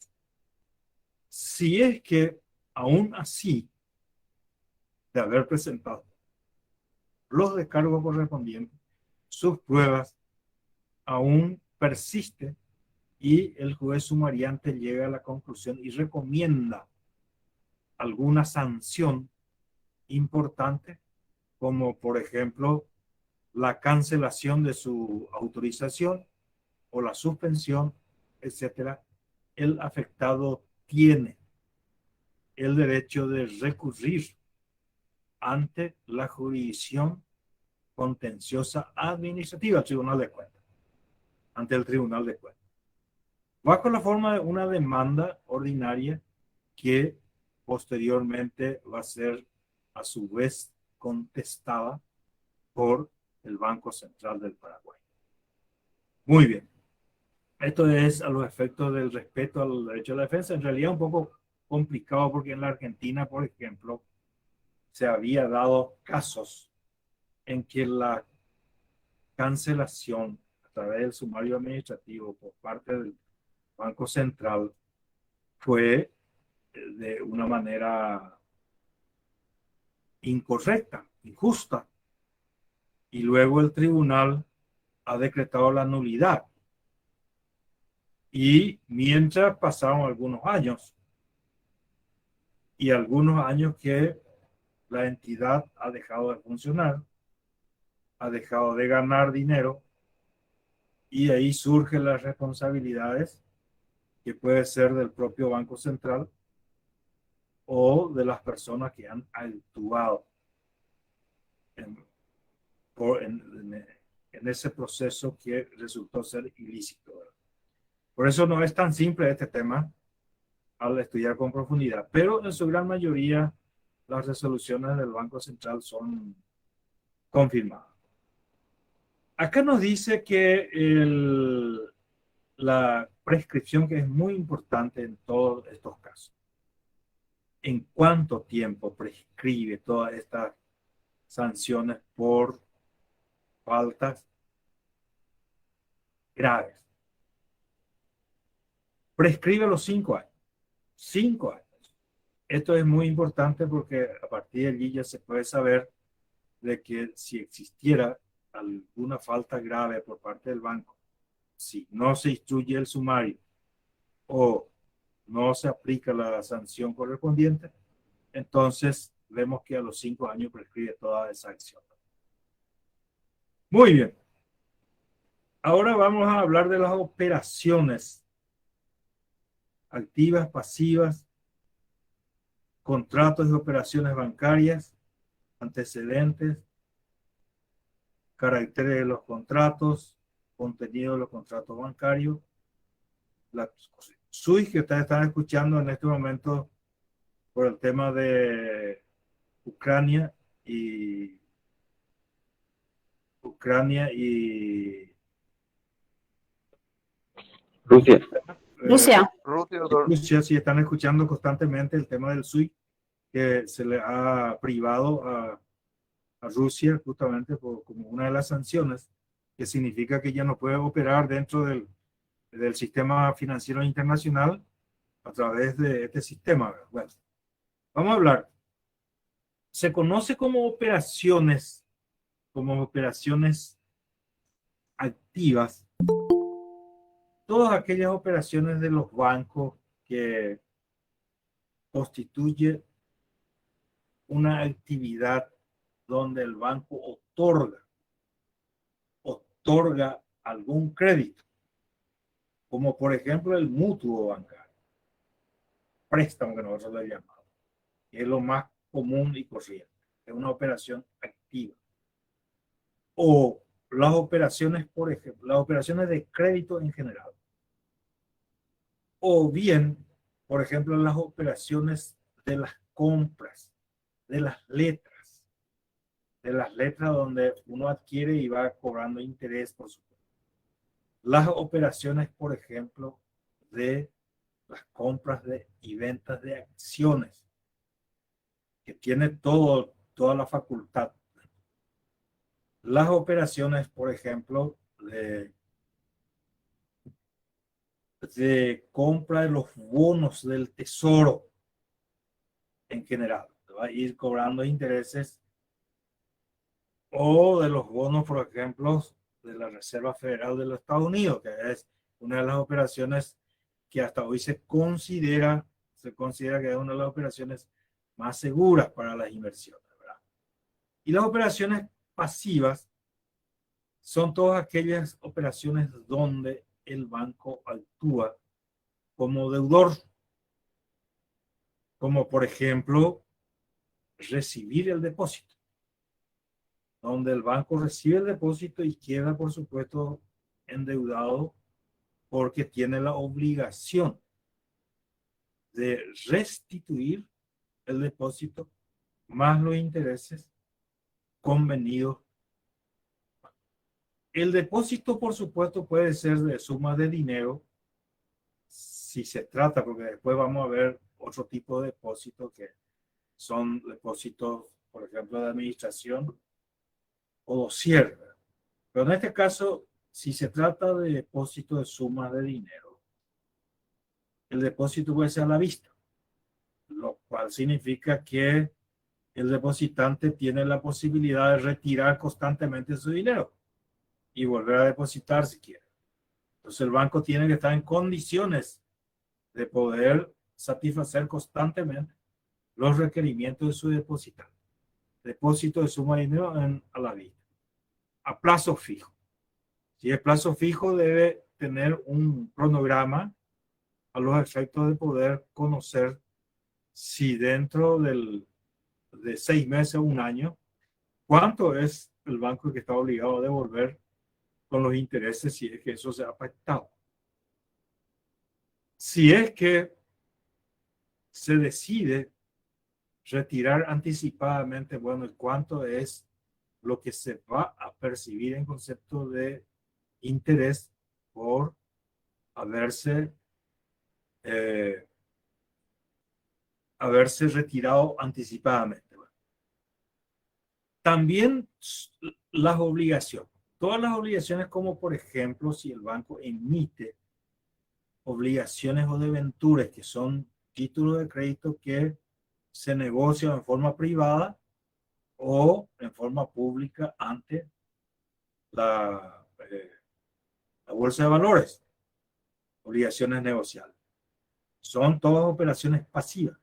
Si es que aún así de haber presentado los descargos correspondientes, sus pruebas aún persisten y el juez sumariante llega a la conclusión y recomienda alguna sanción importante, como por ejemplo la cancelación de su autorización o la suspensión, etcétera. El afectado tiene el derecho de recurrir ante la jurisdicción contenciosa administrativa, Tribunal de Cuentas, ante el Tribunal de Cuentas, bajo la forma de una demanda ordinaria que posteriormente va a ser a su vez contestada por el Banco Central del Paraguay. Muy bien. Esto es a los efectos del respeto al derecho a la defensa. En realidad un poco complicado porque en la Argentina, por ejemplo, se había dado casos en que la cancelación a través del sumario administrativo por parte del Banco Banco Central fue de una manera incorrecta, injusta, y luego el tribunal ha decretado la nulidad. Y mientras pasaron algunos años, y algunos años que la entidad ha dejado de funcionar, ha dejado de ganar dinero, y ahí surgen las responsabilidades que puede ser del propio Banco Central o de las personas que han actuado en, en ese proceso que resultó ser ilícito. Por eso no es tan simple este tema al estudiar con profundidad, pero en su gran mayoría las resoluciones del Banco Central son confirmadas. Acá nos dice que la prescripción, que es muy importante en todos estos casos, en cuánto tiempo prescribe todas estas sanciones por faltas graves. Prescribe los 5 años. 5 años. Esto es muy importante porque a partir de allí ya se puede saber de que si existiera alguna falta grave por parte del banco, si no se instruye el sumario o no se aplica la sanción correspondiente, entonces vemos que a los 5 años prescribe toda esa acción. Muy bien. Ahora vamos a hablar de las operaciones activas, pasivas, contratos y operaciones bancarias, antecedentes, caracteres de los contratos, contenido de los contratos bancarios, la SUI que ustedes están escuchando en este momento por el tema de Ucrania y Rusia. Rusia. Rusia, si están escuchando constantemente el tema del SWIFT, que se le ha privado a Rusia justamente como una de las sanciones, que significa que ya no puede operar dentro del sistema financiero internacional a través de este sistema. Bueno, vamos a hablar. Se conoce como operaciones activas todas aquellas operaciones de los bancos que constituye una actividad donde el banco otorga algún crédito, como por ejemplo el mutuo bancario, préstamo que nosotros le llamamos, que es lo más común y corriente, es una operación activa. O las operaciones, por ejemplo, las operaciones de crédito en general. O bien, por ejemplo, las operaciones de las compras, de las letras donde uno adquiere y va cobrando interés, por supuesto. Las operaciones, por ejemplo, de las compras y ventas de acciones, que tiene toda la facultad. Las operaciones, por ejemplo, de compra de los bonos del tesoro en general, va a ir cobrando intereses, o de los bonos, por ejemplo, de la Reserva Federal de los Estados Unidos, que es una de las operaciones que hasta hoy se considera que es una de las operaciones más seguras para las inversiones, ¿verdad? Y las operaciones pasivas son todas aquellas operaciones donde el banco actúa como deudor, como por ejemplo recibir el depósito, donde el banco recibe el depósito y queda, por supuesto, endeudado porque tiene la obligación de restituir el depósito más los intereses convenidos. El depósito, por supuesto, puede ser de suma de dinero, si se trata, porque después vamos a ver otro tipo de depósitos que son depósitos, por ejemplo, de administración o dosier. Pero en este caso, si se trata de depósito de sumas de dinero, el depósito puede ser a la vista, lo cual significa que el depositante tiene la posibilidad de retirar constantemente su dinero y volver a depositar si quiere. Entonces el banco tiene que estar en condiciones de poder satisfacer constantemente los requerimientos de su depositante. Depósito de suma de dinero a la vista, a plazo fijo. Si es plazo fijo, debe tener un cronograma a los efectos de poder conocer si dentro de 6 meses o un año, cuánto es el banco que está obligado a devolver con los intereses si es que eso se ha pactado. Si es que se decide retirar anticipadamente, bueno, ¿cuánto es lo que se va a percibir en concepto de interés por eh, haberse retirado anticipadamente? Bueno, también las obligaciones. Todas las obligaciones, como por ejemplo, si el banco emite obligaciones o debentures, que son títulos de crédito que se negocian en forma privada o en forma pública ante la, la bolsa de valores, obligaciones negociables. Son todas operaciones pasivas.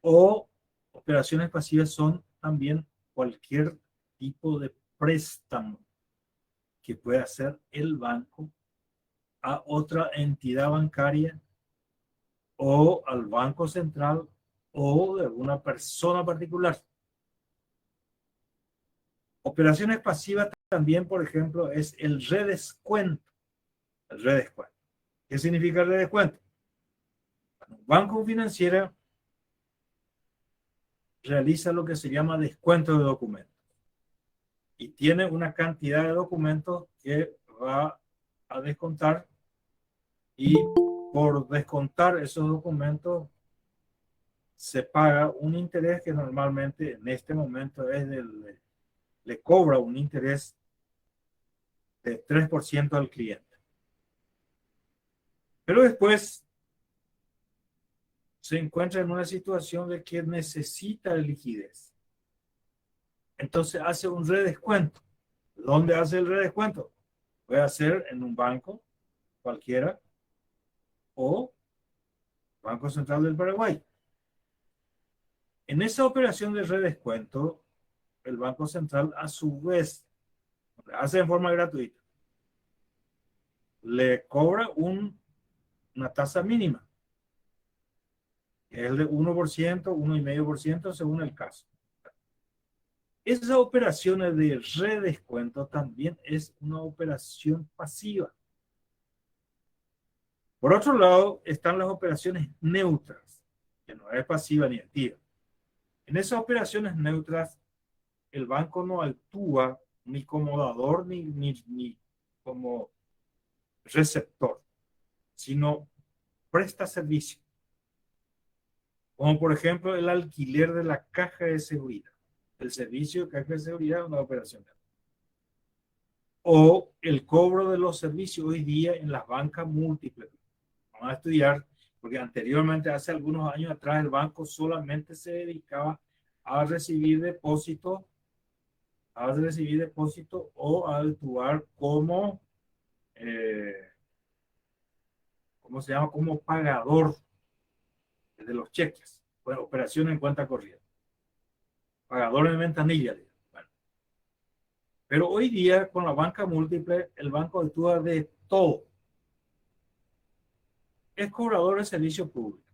O operaciones pasivas son también cualquier tipo de préstamo que pueda hacer el banco a otra entidad bancaria o al Banco Central o de alguna persona particular. Operaciones pasivas también, por ejemplo, es el redescuento. El redescuento. ¿Qué significa el redescuento? Un banco financiero realiza lo que se llama descuento de documentos y tiene una cantidad de documentos que va a descontar, y por descontar esos documentos se paga un interés que normalmente en este momento le cobra un interés de 3% al cliente. Pero después se encuentra en una situación de que necesita liquidez. Entonces hace un redescuento. ¿Dónde hace el redescuento? Puede hacer en un banco cualquiera o Banco Central del Paraguay. En esa operación de redescuento, el Banco Central a su vez hace en forma gratuita. Le cobra una tasa mínima, que es de 1%, 1,5% según el caso. Esas operaciones de redescuento también es una operación pasiva. Por otro lado, están las operaciones neutras, que no es pasiva ni activa. En esas operaciones neutras, el banco no actúa ni como dador ni como receptor, sino presta servicio. Como por ejemplo el alquiler de la caja de seguridad. El servicio de caja de seguridad es una operación neutra. O el cobro de los servicios hoy día en las bancas múltiples. Vamos a estudiar, porque anteriormente, hace algunos años atrás, el banco solamente se dedicaba a recibir depósitos o a actuar como, ¿cómo se llama? Como pagador de los cheques. Bueno, operación en cuenta corriente. Pagador en ventanilla. Bueno. Pero hoy día, con la banca múltiple, el banco actúa de todo. Es cobrador de servicios públicos.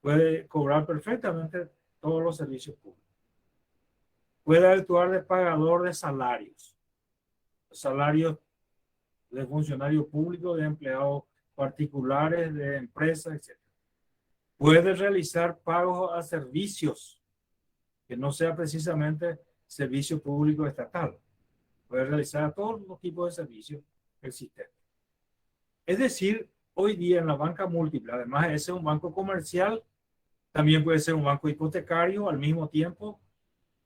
Puede cobrar perfectamente todos los servicios públicos. Puede actuar de pagador de salarios. Salarios de funcionarios públicos, de empleados particulares, de empresas, etc. Puede realizar pagos a servicios que no sea precisamente servicio público estatal. Puede realizar todos los tipos de servicios existentes. Es decir, hoy día en la banca múltiple, además de ser un banco comercial, también puede ser un banco hipotecario al mismo tiempo.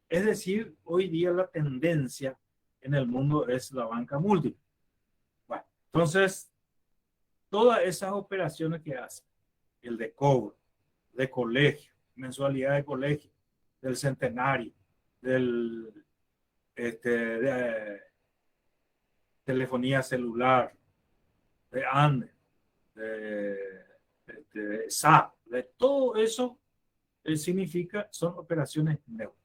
Es decir, hoy día la tendencia en el mundo es la banca múltiple. Bueno, entonces, todas esas operaciones que hace, el de cobro, de colegio, mensualidad de colegio, del centenario, del de telefonía celular, de ANDE, de SAP, de todo eso significa, son operaciones neutras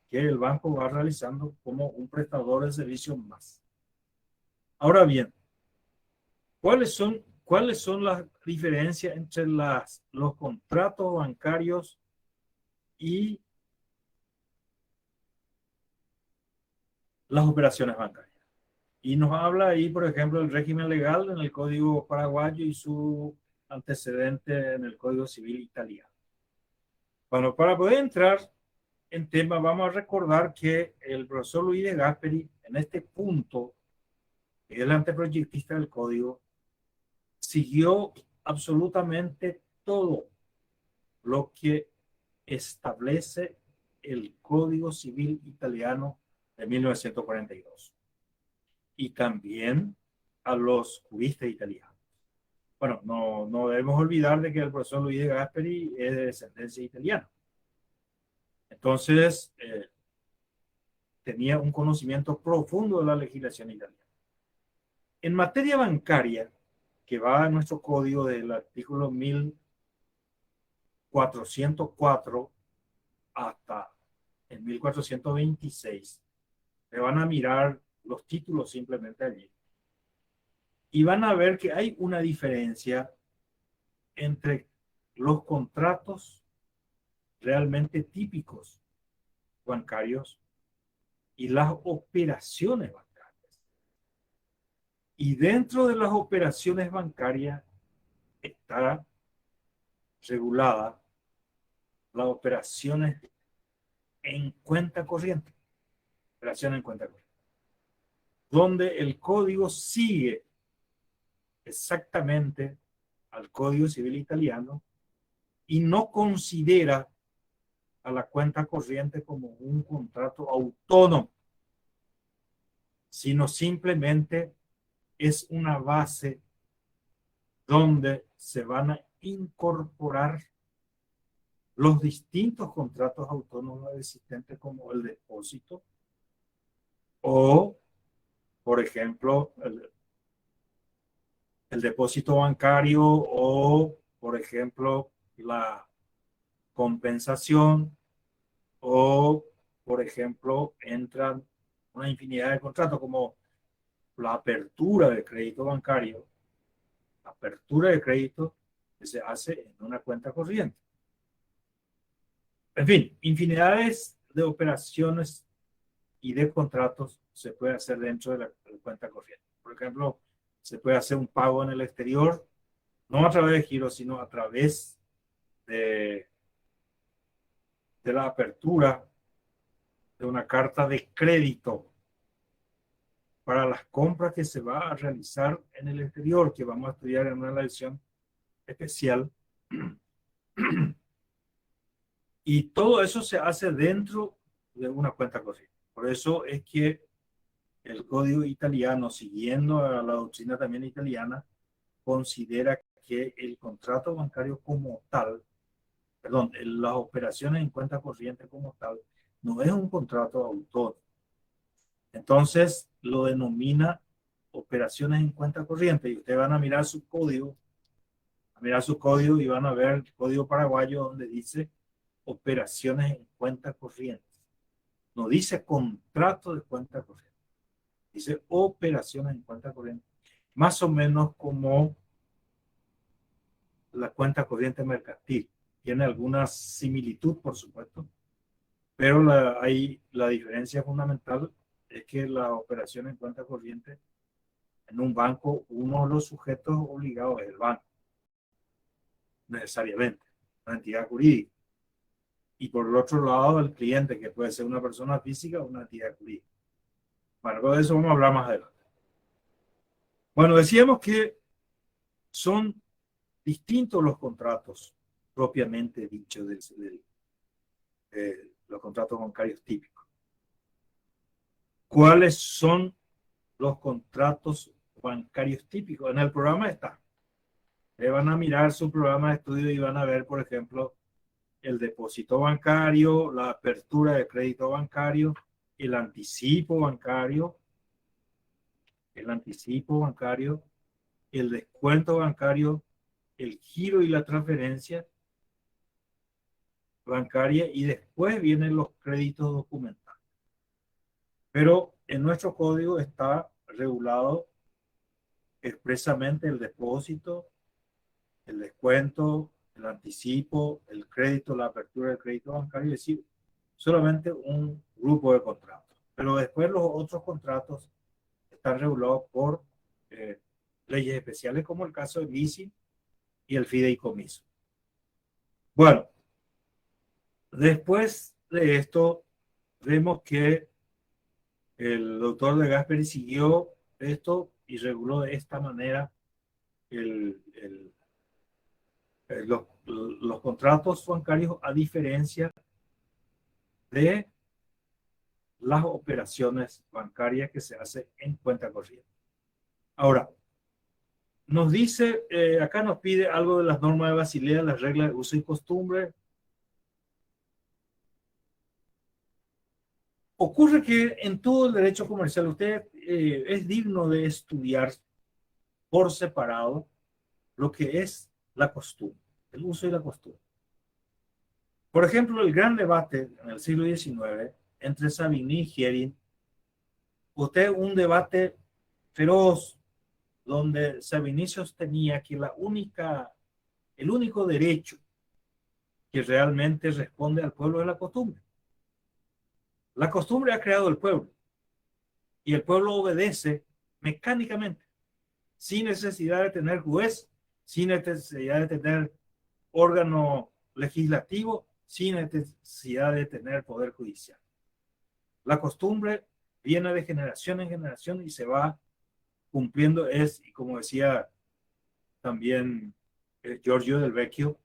que el banco va realizando como un prestador de servicios más. Ahora bien, ¿cuáles son las diferencias entre los contratos bancarios y las operaciones bancarias? Y nos habla ahí, por ejemplo, el régimen legal en el Código paraguayo y su antecedente en el Código Civil italiano. Bueno, para poder entrar en tema, vamos a recordar que el profesor Luis de Gasperi, en este punto, el anteproyectista del Código, siguió absolutamente todo lo que establece el Código Civil italiano de 1942 y también a los juristas italianos. Bueno, no debemos olvidar de que el profesor Luis de Gasperi es de descendencia italiana. Entonces, tenía un conocimiento profundo de la legislación italiana. En materia bancaria, que va a nuestro código del artículo 1404 hasta el 1426, se van a mirar los títulos simplemente allí. Y van a ver que hay una diferencia entre los contratos realmente típicos bancarios y las operaciones bancarias. Y dentro de las operaciones bancarias está regulada las operaciones en cuenta corriente. Operación en cuenta corriente. Donde el código sigue exactamente al Código Civil italiano y no considera a la cuenta corriente como un contrato autónomo, sino simplemente es una base donde se van a incorporar los distintos contratos autónomos existentes como el depósito o, por ejemplo, el depósito bancario o, por ejemplo, la compensación o, por ejemplo, entran una infinidad de contratos como la apertura de crédito bancario, la apertura de crédito que se hace en una cuenta corriente. En fin, infinidades de operaciones y de contratos se puede hacer dentro de la cuenta corriente. Por ejemplo, se puede hacer un pago en el exterior, no a través de giro, sino a través de la apertura de una carta de crédito para las compras que se va a realizar en el exterior, que vamos a estudiar en una lección especial. Y todo eso se hace dentro de una cuenta corriente. Por eso es que el código italiano, siguiendo a la doctrina también italiana, considera que el contrato bancario como tal, perdón, las operaciones en cuenta corriente como tal, no es un contrato autónomo. Entonces lo denomina operaciones en cuenta corriente y ustedes van a mirar su código, y van a ver el código paraguayo donde dice operaciones en cuenta corriente. No dice contrato de cuenta corriente, dice operaciones en cuenta corriente. Más o menos como la cuenta corriente mercantil. Tiene alguna similitud, por supuesto, pero la diferencia fundamental es que la operación en cuenta corriente en un banco, uno de los sujetos obligados es el banco, necesariamente, una entidad jurídica. Y por el otro lado, el cliente, que puede ser una persona física o una entidad jurídica. Bueno, de eso vamos a hablar más adelante. Bueno, decíamos que son distintos los contratos propiamente dichos de los contratos bancarios típicos. ¿Cuáles son los contratos bancarios típicos? En el programa está. Van a mirar su programa de estudio y van a ver, por ejemplo, el depósito bancario, la apertura de crédito bancario, el anticipo bancario, el anticipo bancario, el descuento bancario, el giro y la transferencia bancaria, y después vienen los créditos documentados. Pero en nuestro código está regulado expresamente el depósito, el descuento, el anticipo, el crédito, la apertura del crédito bancario, es decir, solamente un grupo de contratos. Pero después los otros contratos están regulados por leyes especiales, como el caso del leasing y el fideicomiso. Bueno, después de esto, vemos que el doctor de Gasperi siguió esto y reguló de esta manera los contratos bancarios, a diferencia de las operaciones bancarias que se hacen en cuenta corriente. Ahora, nos dice, acá nos pide algo de las normas de Basilea, las reglas de uso y costumbre. Ocurre que en todo el derecho comercial usted es digno de estudiar por separado lo que es la costumbre, el uso y la costumbre. Por ejemplo, el gran debate en el siglo XIX entre Savigny y Hering, usted un debate feroz donde Savigny sostenía que el único derecho que realmente responde al pueblo es la costumbre. La costumbre ha creado el pueblo y el pueblo obedece mecánicamente, sin necesidad de tener juez, sin necesidad de tener órgano legislativo, sin necesidad de tener poder judicial. La costumbre viene de generación en generación y se va cumpliendo, y como decía también Giorgio del Vecchio,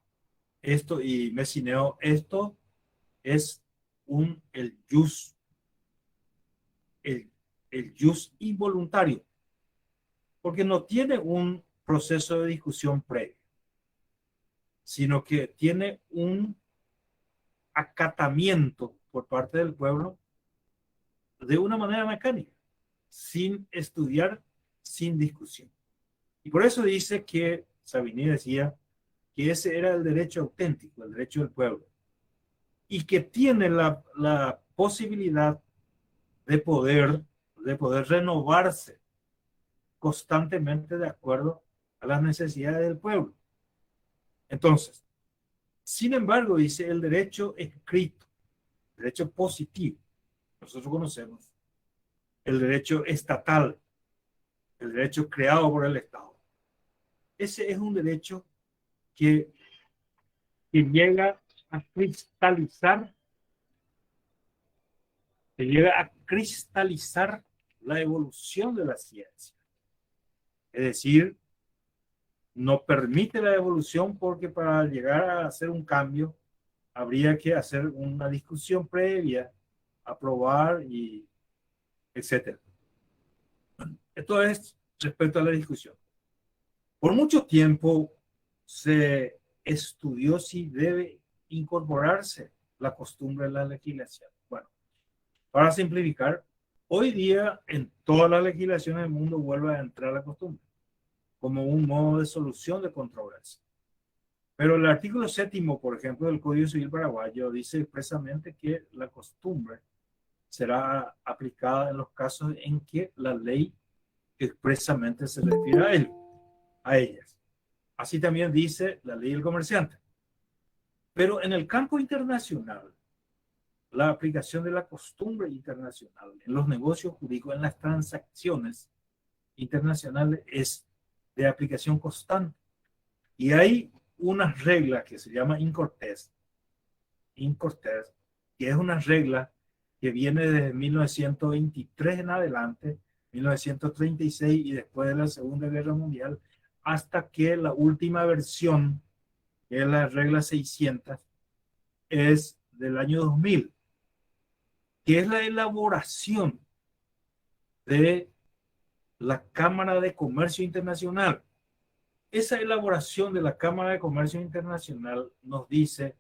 esto y Messineo, esto es el jus involuntario, porque no tiene un proceso de discusión previo, sino que tiene un acatamiento por parte del pueblo de una manera mecánica, sin estudiar, sin discusión. Y por eso dice que Savigny decía que ese era el derecho auténtico, el derecho del pueblo, y que tiene la posibilidad de poder renovarse constantemente de acuerdo a las necesidades del pueblo. Entonces, sin embargo, dice el derecho escrito, derecho positivo. Nosotros conocemos el derecho estatal, el derecho creado por el Estado. Ese es un derecho que llega a cristalizar, la evolución de la ciencia. Es decir, no permite la evolución porque para llegar a hacer un cambio habría que hacer una discusión previa, aprobar y etcétera. Esto es respecto a la discusión. Por mucho tiempo se estudió si debe incorporarse la costumbre en la legislación. Bueno, para simplificar, hoy día en todas las legislaciones del mundo vuelve a entrar la costumbre como un modo de solución de controversia. Pero el artículo 7º, por ejemplo, del Código Civil paraguayo dice expresamente que la costumbre será aplicada en los casos en que la ley expresamente se refiere a ellas. Así también dice la ley del comerciante. Pero en el campo internacional, la aplicación de la costumbre internacional en los negocios jurídicos, en las transacciones internacionales, es de aplicación constante. Y hay una regla que se llama Incortés, que es una regla que viene desde 1923 en adelante, 1936 y después de la Segunda Guerra Mundial, hasta que la última versión, que es la regla 600, es del año 2000, que es la elaboración de la Cámara de Comercio Internacional, esa elaboración de la Cámara de Comercio Internacional nos dice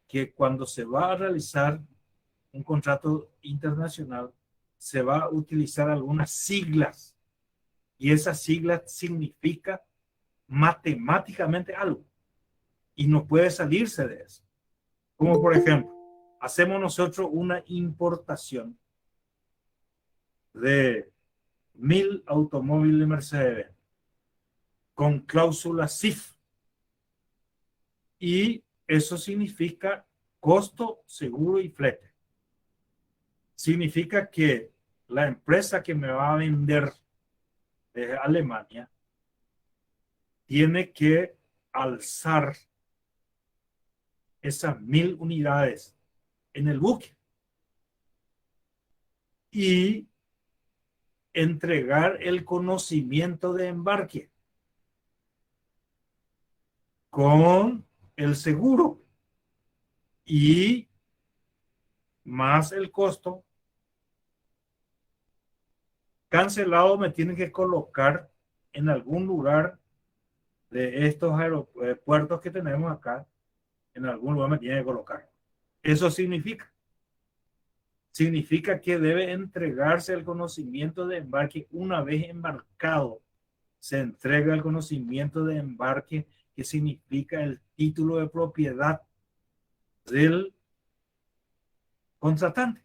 que cuando se va a realizar un contrato internacional, se va a utilizar algunas siglas y esas siglas significa matemáticamente algo y no puede salirse de eso. Como por ejemplo, hacemos nosotros una importación de 1000 automóviles Mercedes con cláusula CIF y eso significa costo, seguro y flete. Significa que la empresa que me va a vender desde Alemania tiene que alzar esas 1000 unidades en el buque y entregar el conocimiento de embarque con el seguro y más el costo. Cancelado me tienen que colocar en algún lugar de estos aeropuertos que tenemos acá, en algún lugar me tienen que colocar. Eso significa que debe entregarse el conocimiento de embarque una vez embarcado. Se entrega el conocimiento de embarque, que significa el título de propiedad del contratante.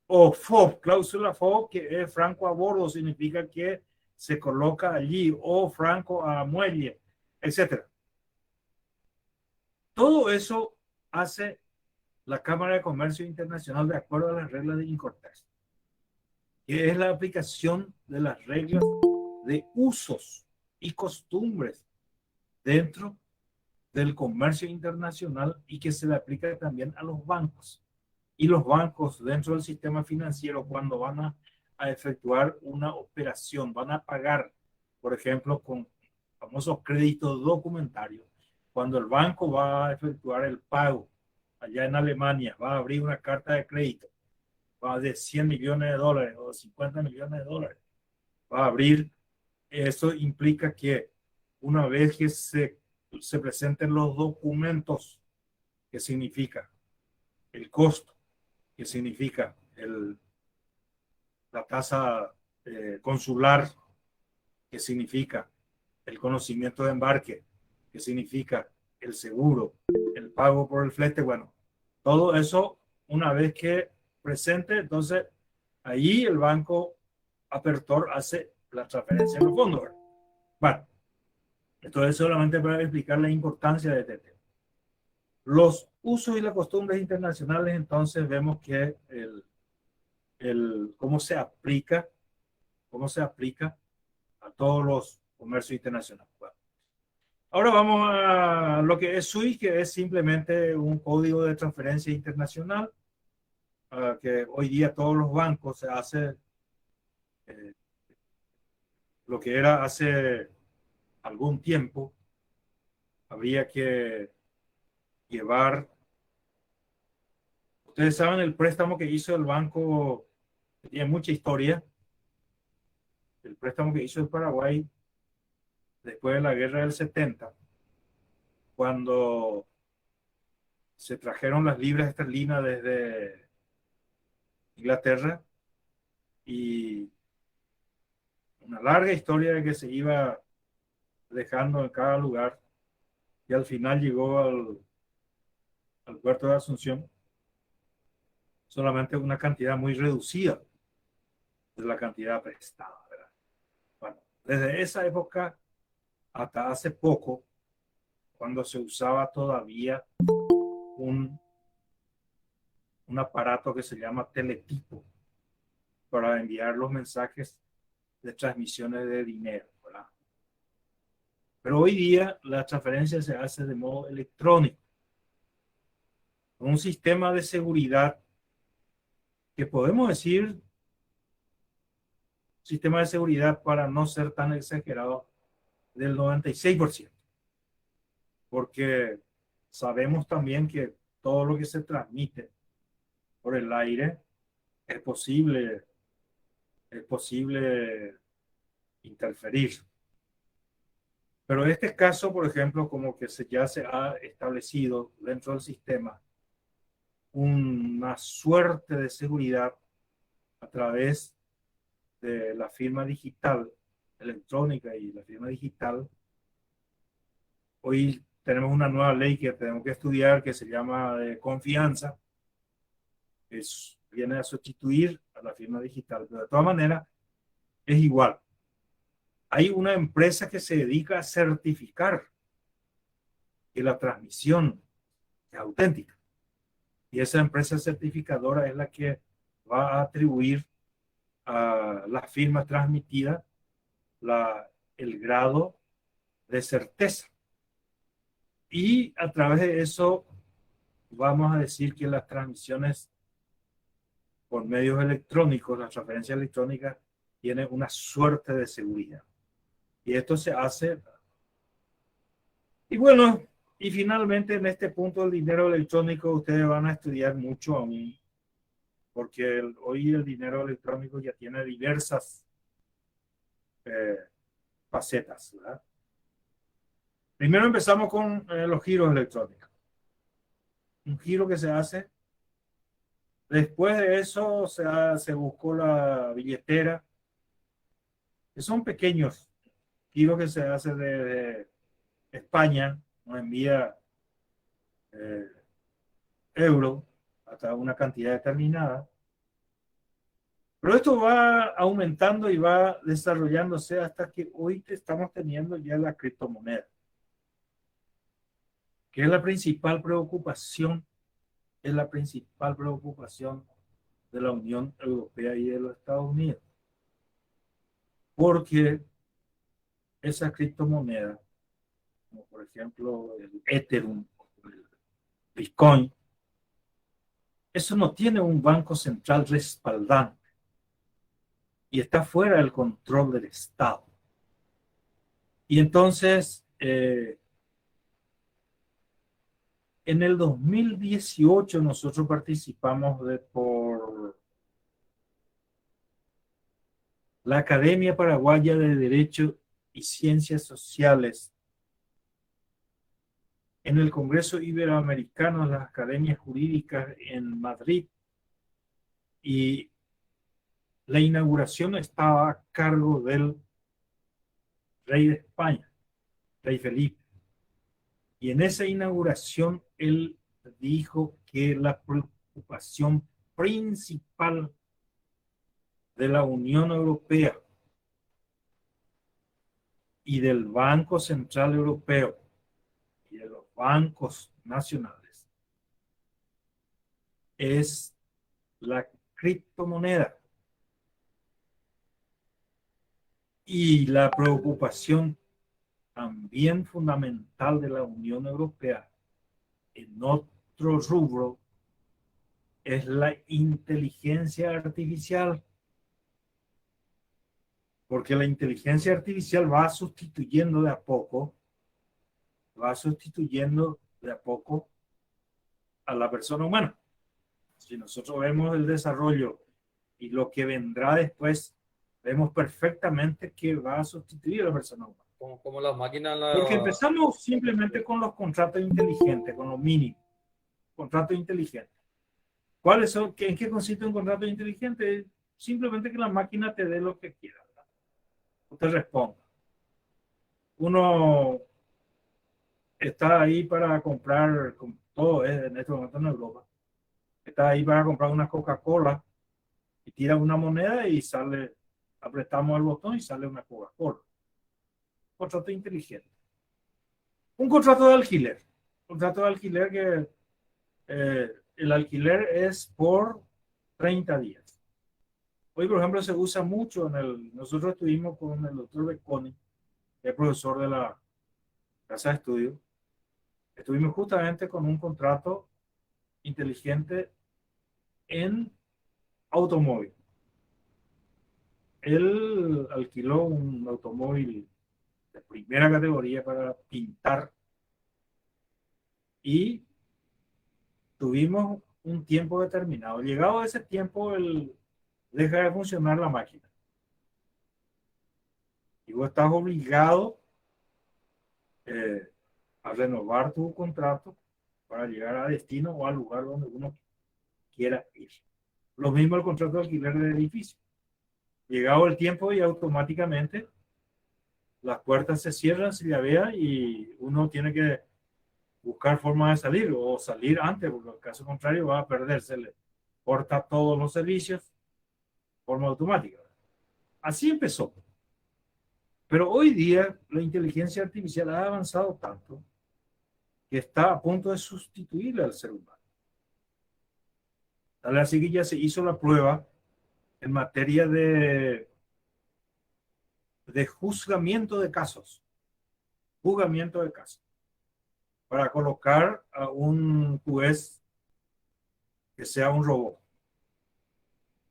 O FOB, cláusula FOB, que es franco a bordo, significa que se coloca allí, o franco a muelle, etcétera. Todo eso hace la Cámara de Comercio Internacional de acuerdo a las reglas de INCORTEX, que es la aplicación de las reglas de usos y costumbres dentro del comercio internacional y que se le aplica también a los bancos. Y los bancos dentro del sistema financiero, cuando van a efectuar una operación, van a pagar, por ejemplo, con famosos créditos documentarios. Cuando el banco va a efectuar el pago allá en Alemania, va a abrir una carta de crédito, va de 100 millones de dólares o 50 millones de dólares, va a abrir. Eso implica que una vez que se presenten los documentos, que significa el costo, que significa la tasa consular, que significa el conocimiento de embarque, que significa el seguro, el pago por el flete, bueno, todo eso una vez que presente, entonces ahí el banco apertor hace la transferencia de los fondos. Bueno, esto es solamente para explicar la importancia de este tema. Los usos y las costumbres internacionales, entonces vemos que cómo se aplica a todos los comercios internacionales. Bueno, ahora vamos a lo que es SWIFT, que es simplemente un código de transferencia internacional, que hoy día todos los bancos se hace lo que era hace algún tiempo. Habría que llevar, ustedes saben el préstamo que hizo el banco, que tiene mucha historia, el préstamo que hizo el Paraguay después de la guerra del 70, cuando se trajeron las libras esterlinas desde Inglaterra, y una larga historia de que se iba dejando en cada lugar y al final llegó al puerto de Asunción solamente una cantidad muy reducida de la cantidad prestada, ¿verdad? Bueno, desde esa época hasta hace poco, cuando se usaba todavía un aparato que se llama teletipo para enviar los mensajes de transmisiones de dinero, ¿verdad? Pero hoy día la transferencia se hace de modo electrónico, con un sistema de seguridad que podemos decir, sistema de seguridad para no ser tan exagerado, del 96%, porque sabemos también que todo lo que se transmite por el aire es posible interferir. Pero en este caso, por ejemplo, como que ya se ha establecido dentro del sistema una suerte de seguridad a través de la firma digital electrónica y la firma digital. Hoy tenemos una nueva ley que tenemos que estudiar que se llama de confianza, que viene a sustituir a la firma digital, pero de todas maneras es igual. Hay una empresa que se dedica a certificar que la transmisión es auténtica. Y esa empresa certificadora es la que va a atribuir a la firma transmitida el grado de certeza. Y a través de eso vamos a decir que las transmisiones por medios electrónicos, las transferencias electrónicas, tienen una suerte de seguridad. Y esto se hace. Y bueno, y finalmente en este punto del dinero electrónico ustedes van a estudiar mucho aún, porque hoy el dinero electrónico ya tiene diversas facetas, ¿verdad? Primero empezamos con los giros electrónicos. Un giro que se hace. Después de eso se buscó la billetera, que son pequeños giros que se hace de España, nos envía euro hasta una cantidad determinada. Pero esto va aumentando y va desarrollándose hasta que hoy estamos teniendo ya la criptomoneda, que es la principal preocupación, de la Unión Europea y de los Estados Unidos. Porque esa criptomoneda, como por ejemplo el Ethereum, el Bitcoin, eso no tiene un banco central respaldante y está fuera del control del Estado. Y entonces, en el 2018 nosotros participamos por la Academia Paraguaya de Derecho y Ciencias Sociales en el Congreso Iberoamericano de las Academias Jurídicas en Madrid, y la inauguración estaba a cargo del rey de España, rey Felipe. Y en esa inauguración él dijo que la preocupación principal de la Unión Europea y del Banco Central Europeo y de los bancos nacionales es la criptomoneda. Y la preocupación también fundamental de la Unión Europea en otro rubro es la inteligencia artificial, porque la inteligencia artificial va sustituyendo de a poco a la persona humana. Si nosotros vemos el desarrollo y lo que vendrá después, vemos perfectamente que va a sustituir a la persona humana. Como las máquinas. Porque empezamos simplemente con los contratos inteligentes, con lo mínimo. Contratos inteligentes. ¿Cuáles son? ¿En qué consiste un contrato inteligente? Simplemente que la máquina te dé lo que quiera, ¿verdad? O te responda. Uno está ahí para comprar, como todo es en este momento en Europa, está ahí para comprar una Coca-Cola y tira una moneda y sale, apretamos el botón y sale una Coca-Cola. Contrato inteligente. Un contrato de alquiler. Contrato de alquiler que el alquiler es por 30 días. Hoy, por ejemplo, se usa mucho nosotros estuvimos con el doctor Becconi, que es profesor de la casa de estudio. Estuvimos justamente con un contrato inteligente en automóvil. Él alquiló un automóvil de primera categoría para pintar y tuvimos un tiempo determinado. Llegado ese tiempo, deja de funcionar la máquina. Y vos estás obligado eh, a renovar tu contrato para llegar a destino o al lugar donde uno quiera ir. Lo mismo el contrato de alquiler de edificio. Llegado el tiempo y automáticamente las puertas se cierran, se llavea y uno tiene que buscar forma de salir o salir antes, porque en caso contrario va a perderse, le corta todos los servicios de forma automática. Así empezó. Pero hoy día la inteligencia artificial ha avanzado tanto que está a punto de sustituir al ser humano. Así que ya se hizo la prueba en materia de juzgamiento de casos. Juzgamiento de casos. Para colocar a un juez que sea un robot.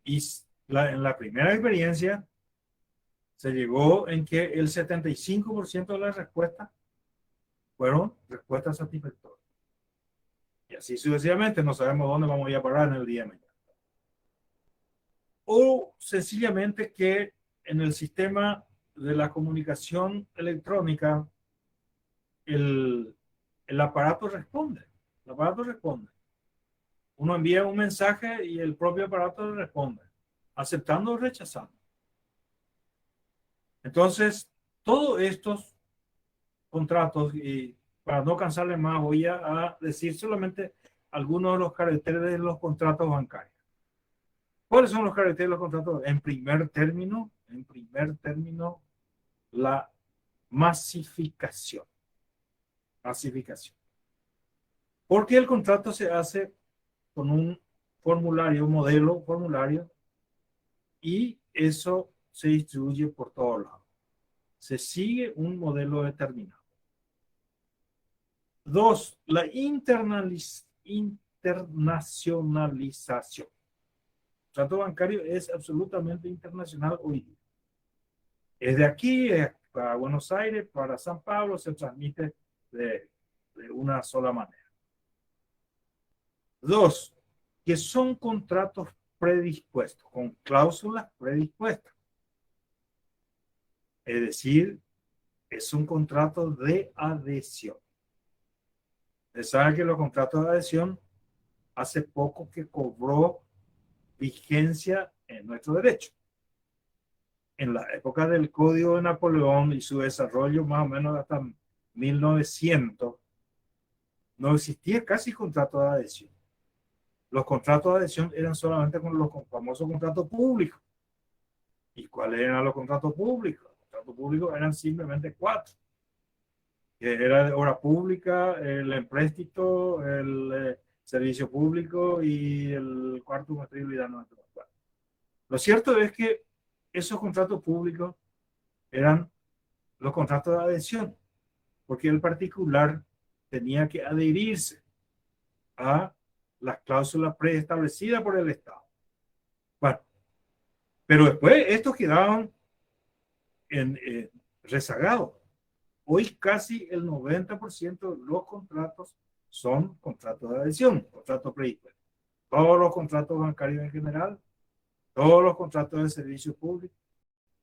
Y en la primera experiencia se llegó en que el 75% de las respuestas fueron respuestas satisfactorias. Y así sucesivamente, no sabemos dónde vamos a ir a parar en el día de mañana. O sencillamente que en el sistema de la comunicación electrónica el aparato responde. El aparato responde. Uno envía un mensaje y el propio aparato responde, aceptando o rechazando. Entonces, todos estos contratos, y para no cansarle más, voy a decir solamente algunos de los caracteres de los contratos bancarios. ¿Cuáles son los caracteres de los contratos? En primer término, la masificación. Masificación. Porque el contrato se hace con un formulario, modelo formulario, y eso se distribuye por todos lados. Se sigue un modelo determinado. Dos, la internacionalización. El contrato bancario es absolutamente internacional hoy día. Es de aquí, para Buenos Aires, para San Pablo, se transmite de una sola manera. Dos, que son contratos predispuestos, con cláusulas predispuestas. Es decir, es un contrato de adhesión. Ustedes saben que los contratos de adhesión hace poco que cobró vigencia en nuestro derecho. En la época del Código de Napoleón y su desarrollo más o menos hasta 1900, no existía casi contrato de adhesión. Los contratos de adhesión eran solamente con los famosos contratos públicos. ¿Y cuáles eran los contratos públicos? Los contratos públicos eran simplemente 4. Que era de obra pública, el empréstito, el servicio público y el cuarto materialidad no. Lo cierto es que esos contratos públicos eran los contratos de adhesión, porque el particular tenía que adherirse a las cláusulas preestablecidas por el Estado. Bueno, pero después estos quedaban rezagados. Hoy casi el 90% de los contratos son contratos de adhesión, contratos predispuestos. Todos los contratos bancarios en general, todos los contratos de servicios públicos,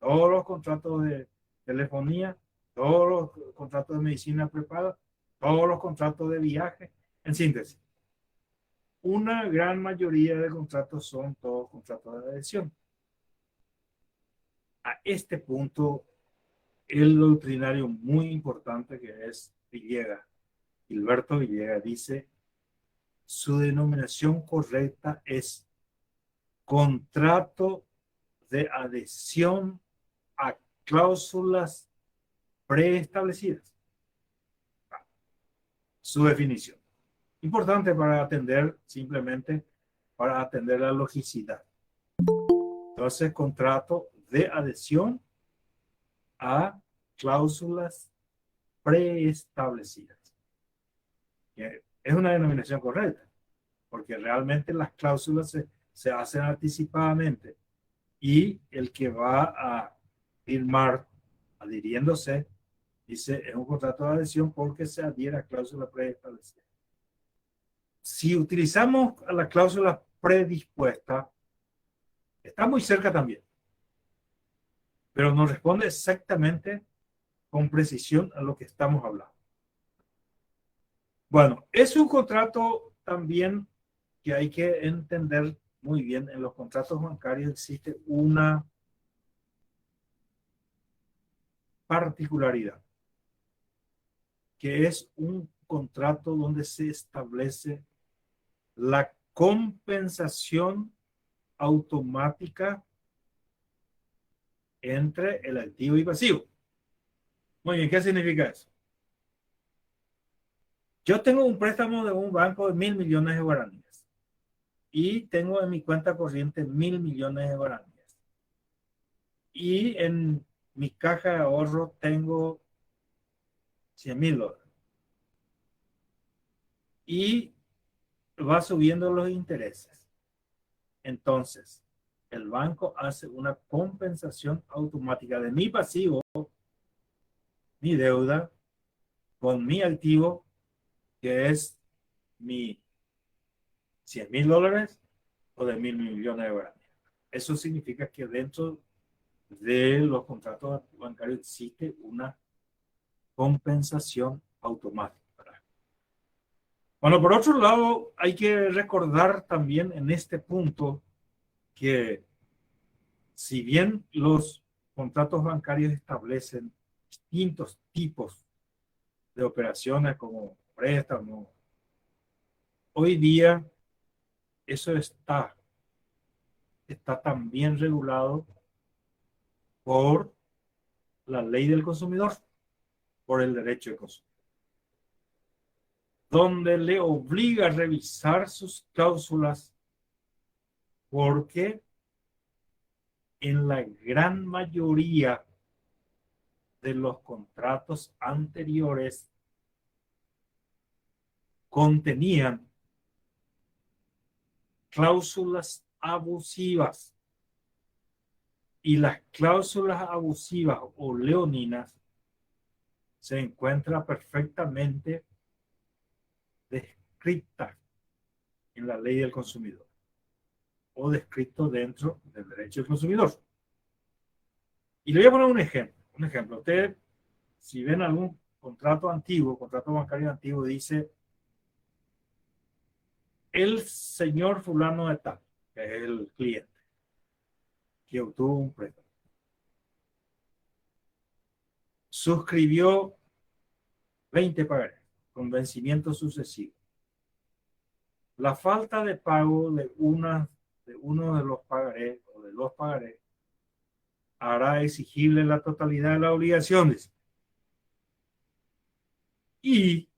todos los contratos de telefonía, todos los contratos de medicina prepaga, todos los contratos de viaje, en síntesis. Una gran mayoría de contratos son todos contratos de adhesión. A este punto, el doctrinario muy importante que es Villegas, Gilberto Villegas, dice, su denominación correcta es contrato de adhesión a cláusulas preestablecidas. Su definición. Importante para atender, simplemente para atender la logicidad. Entonces, contrato de adhesión a cláusulas preestablecidas. Es una denominación correcta, porque realmente las cláusulas se hacen anticipadamente y el que va a firmar adhiriéndose dice es un contrato de adhesión porque se adhiere a cláusula preestablecida. Si utilizamos la cláusula predispuesta, está muy cerca también, pero nos responde exactamente con precisión a lo que estamos hablando. Bueno, es un contrato también que hay que entender muy bien. En los contratos bancarios existe una particularidad, que es un contrato donde se establece la compensación automática entre el activo y pasivo. Muy bien, ¿qué significa eso? Yo tengo un préstamo de un banco de 1.000 millones de guaraníes y tengo en mi cuenta corriente 1.000 millones de guaraníes. Y en mi caja de ahorro tengo 100.000 dólares. Y va subiendo los intereses. Entonces, el banco hace una compensación automática de mi pasivo, mi deuda, con mi activo, que es mi 100.000 dólares o de 1.000 millones de guaraníes. Eso significa que dentro de los contratos bancarios existe una compensación automática. Bueno, por otro lado, hay que recordar también en este punto que si bien los contratos bancarios establecen distintos tipos de operaciones como préstamos, hoy día eso está también regulado por la ley del consumidor, por el derecho de consumo, donde le obliga a revisar sus cláusulas porque en la gran mayoría de los contratos anteriores contenían cláusulas abusivas, y las cláusulas abusivas o leoninas se encuentran perfectamente descritas en la ley del consumidor o descrito dentro del derecho del consumidor. Y le voy a poner un ejemplo. Un ejemplo, usted, si ven algún contrato antiguo, contrato bancario antiguo, dice el señor fulano de tal, que es el cliente, que obtuvo un préstamo, suscribió 20 pagarés con vencimiento sucesivo. La falta de pago de uno de los pagarés o de los pagarés hará exigible la totalidad de las obligaciones y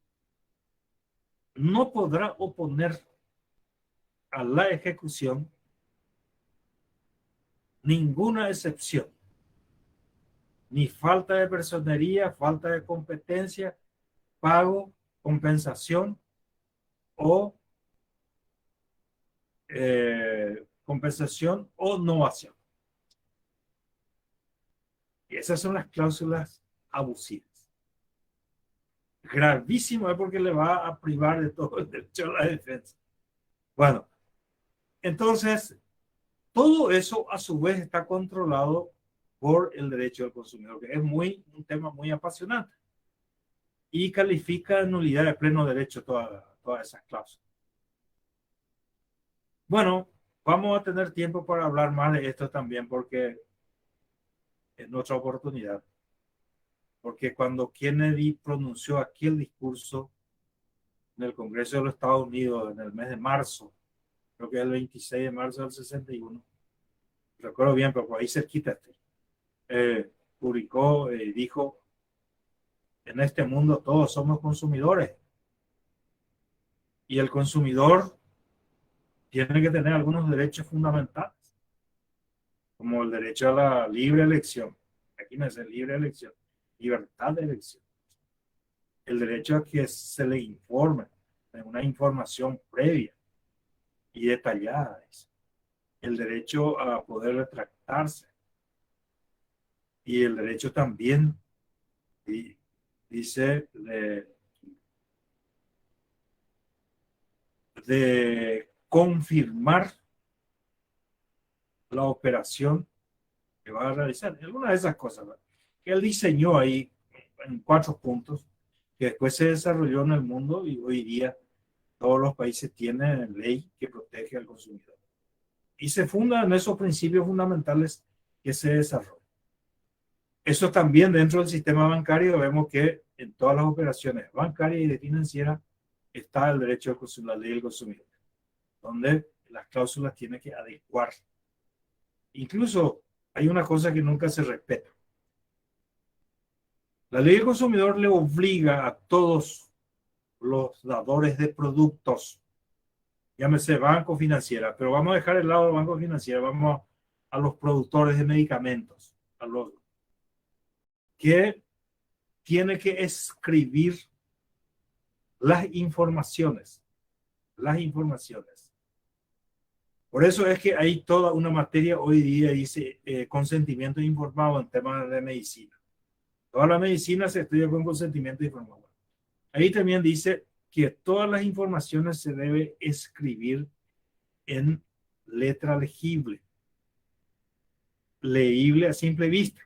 no podrá oponer a la ejecución ninguna excepción, ni falta de personería, falta de competencia, pago, compensación o compensación o novación. Y esas son las cláusulas abusivas. Gravísimo es porque le va a privar de todo el derecho a la defensa. Bueno, entonces, todo eso a su vez está controlado por el derecho del consumidor, que es un tema muy apasionante y califica de nulidad de pleno derecho todas esas cláusulas. Bueno, vamos a tener tiempo para hablar más de esto también porque es nuestra oportunidad. Porque cuando Kennedy pronunció aquel discurso en el Congreso de los Estados Unidos en el mes de marzo, creo que es el 26 de marzo del 61, recuerdo bien, pero por ahí cerquita, publicó, dijo, en este mundo todos somos consumidores y el consumidor tiene que tener algunos derechos fundamentales, como el derecho a la libre elección. Aquí me dice libre elección, libertad de elección, el derecho a que se le informe, una información previa y detallada, el derecho a poder retractarse y el derecho también, dice, de confirmar la operación que va a realizar. Algunas de esas cosas, ¿verdad?, que él diseñó ahí en 4 puntos que después se desarrolló en el mundo y hoy día todos los países tienen ley que protege al consumidor. Y se funda en esos principios fundamentales que se desarrollan. Eso también dentro del sistema bancario vemos que en todas las operaciones bancarias y de financieras está el derecho al consumidor, la ley del consumidor, donde las cláusulas tienen que adecuar. Incluso hay una cosa que nunca se respeta. La ley del consumidor le obliga a todos los dadores de productos, llámese banco financiera, pero vamos a dejar el lado del banco financiero, vamos a los productores de medicamentos, a los que tiene que escribir las informaciones. Por eso es que hay toda una materia hoy día, dice consentimiento informado en temas de medicina. Toda la medicina se estudia con consentimiento informado. Ahí también dice que todas las informaciones se debe escribir en letra legible, leíble a simple vista.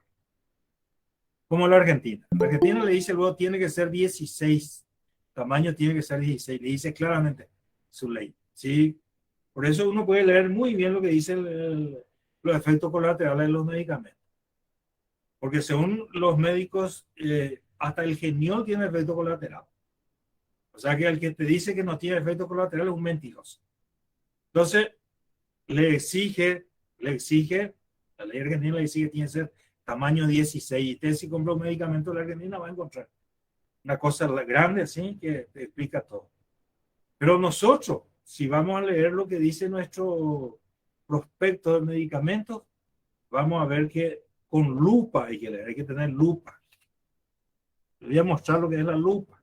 Como la Argentina. La Argentina le dice luego tiene que ser 16, tamaño tiene que ser 16, le dice claramente su ley. ¿Sí? Por eso uno puede leer muy bien lo que dice los efectos colaterales de los medicamentos. Porque según los médicos, hasta el geniol tiene efecto colateral. O sea que el que te dice que no tiene efecto colateral es un mentiroso. Entonces, le exige, la ley argentina le exige que tiene que ser tamaño 16. Y usted si compra un medicamento de la Argentina va a encontrar una cosa grande así que te explica todo. Pero nosotros, si vamos a leer lo que dice nuestro prospecto de medicamentos, vamos a ver que con lupa hay que leer, hay que tener lupa. Les voy a mostrar lo que es la lupa.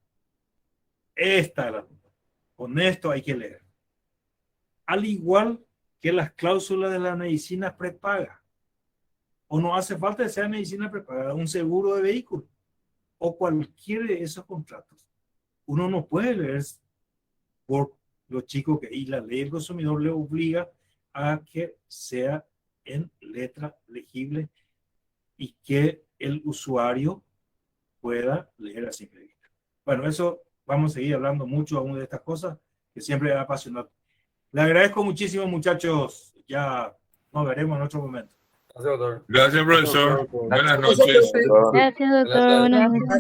Esta es la lupa. Con esto hay que leer. Al igual que las cláusulas de la medicina prepaga. O no hace falta que sea medicina prepaga, un seguro de vehículo o cualquier de esos contratos. Uno no puede leer por los chicos que, y la ley del consumidor le obliga a que sea en letra legible y que el usuario pueda leer a simple vista. Bueno, eso vamos a seguir hablando mucho aún de estas cosas que siempre es apasionante. Le agradezco muchísimo, muchachos. Ya nos veremos en otro momento. Gracias, doctor. Gracias, profesor. Buenas noches. Gracias, doctor. Buenas noches.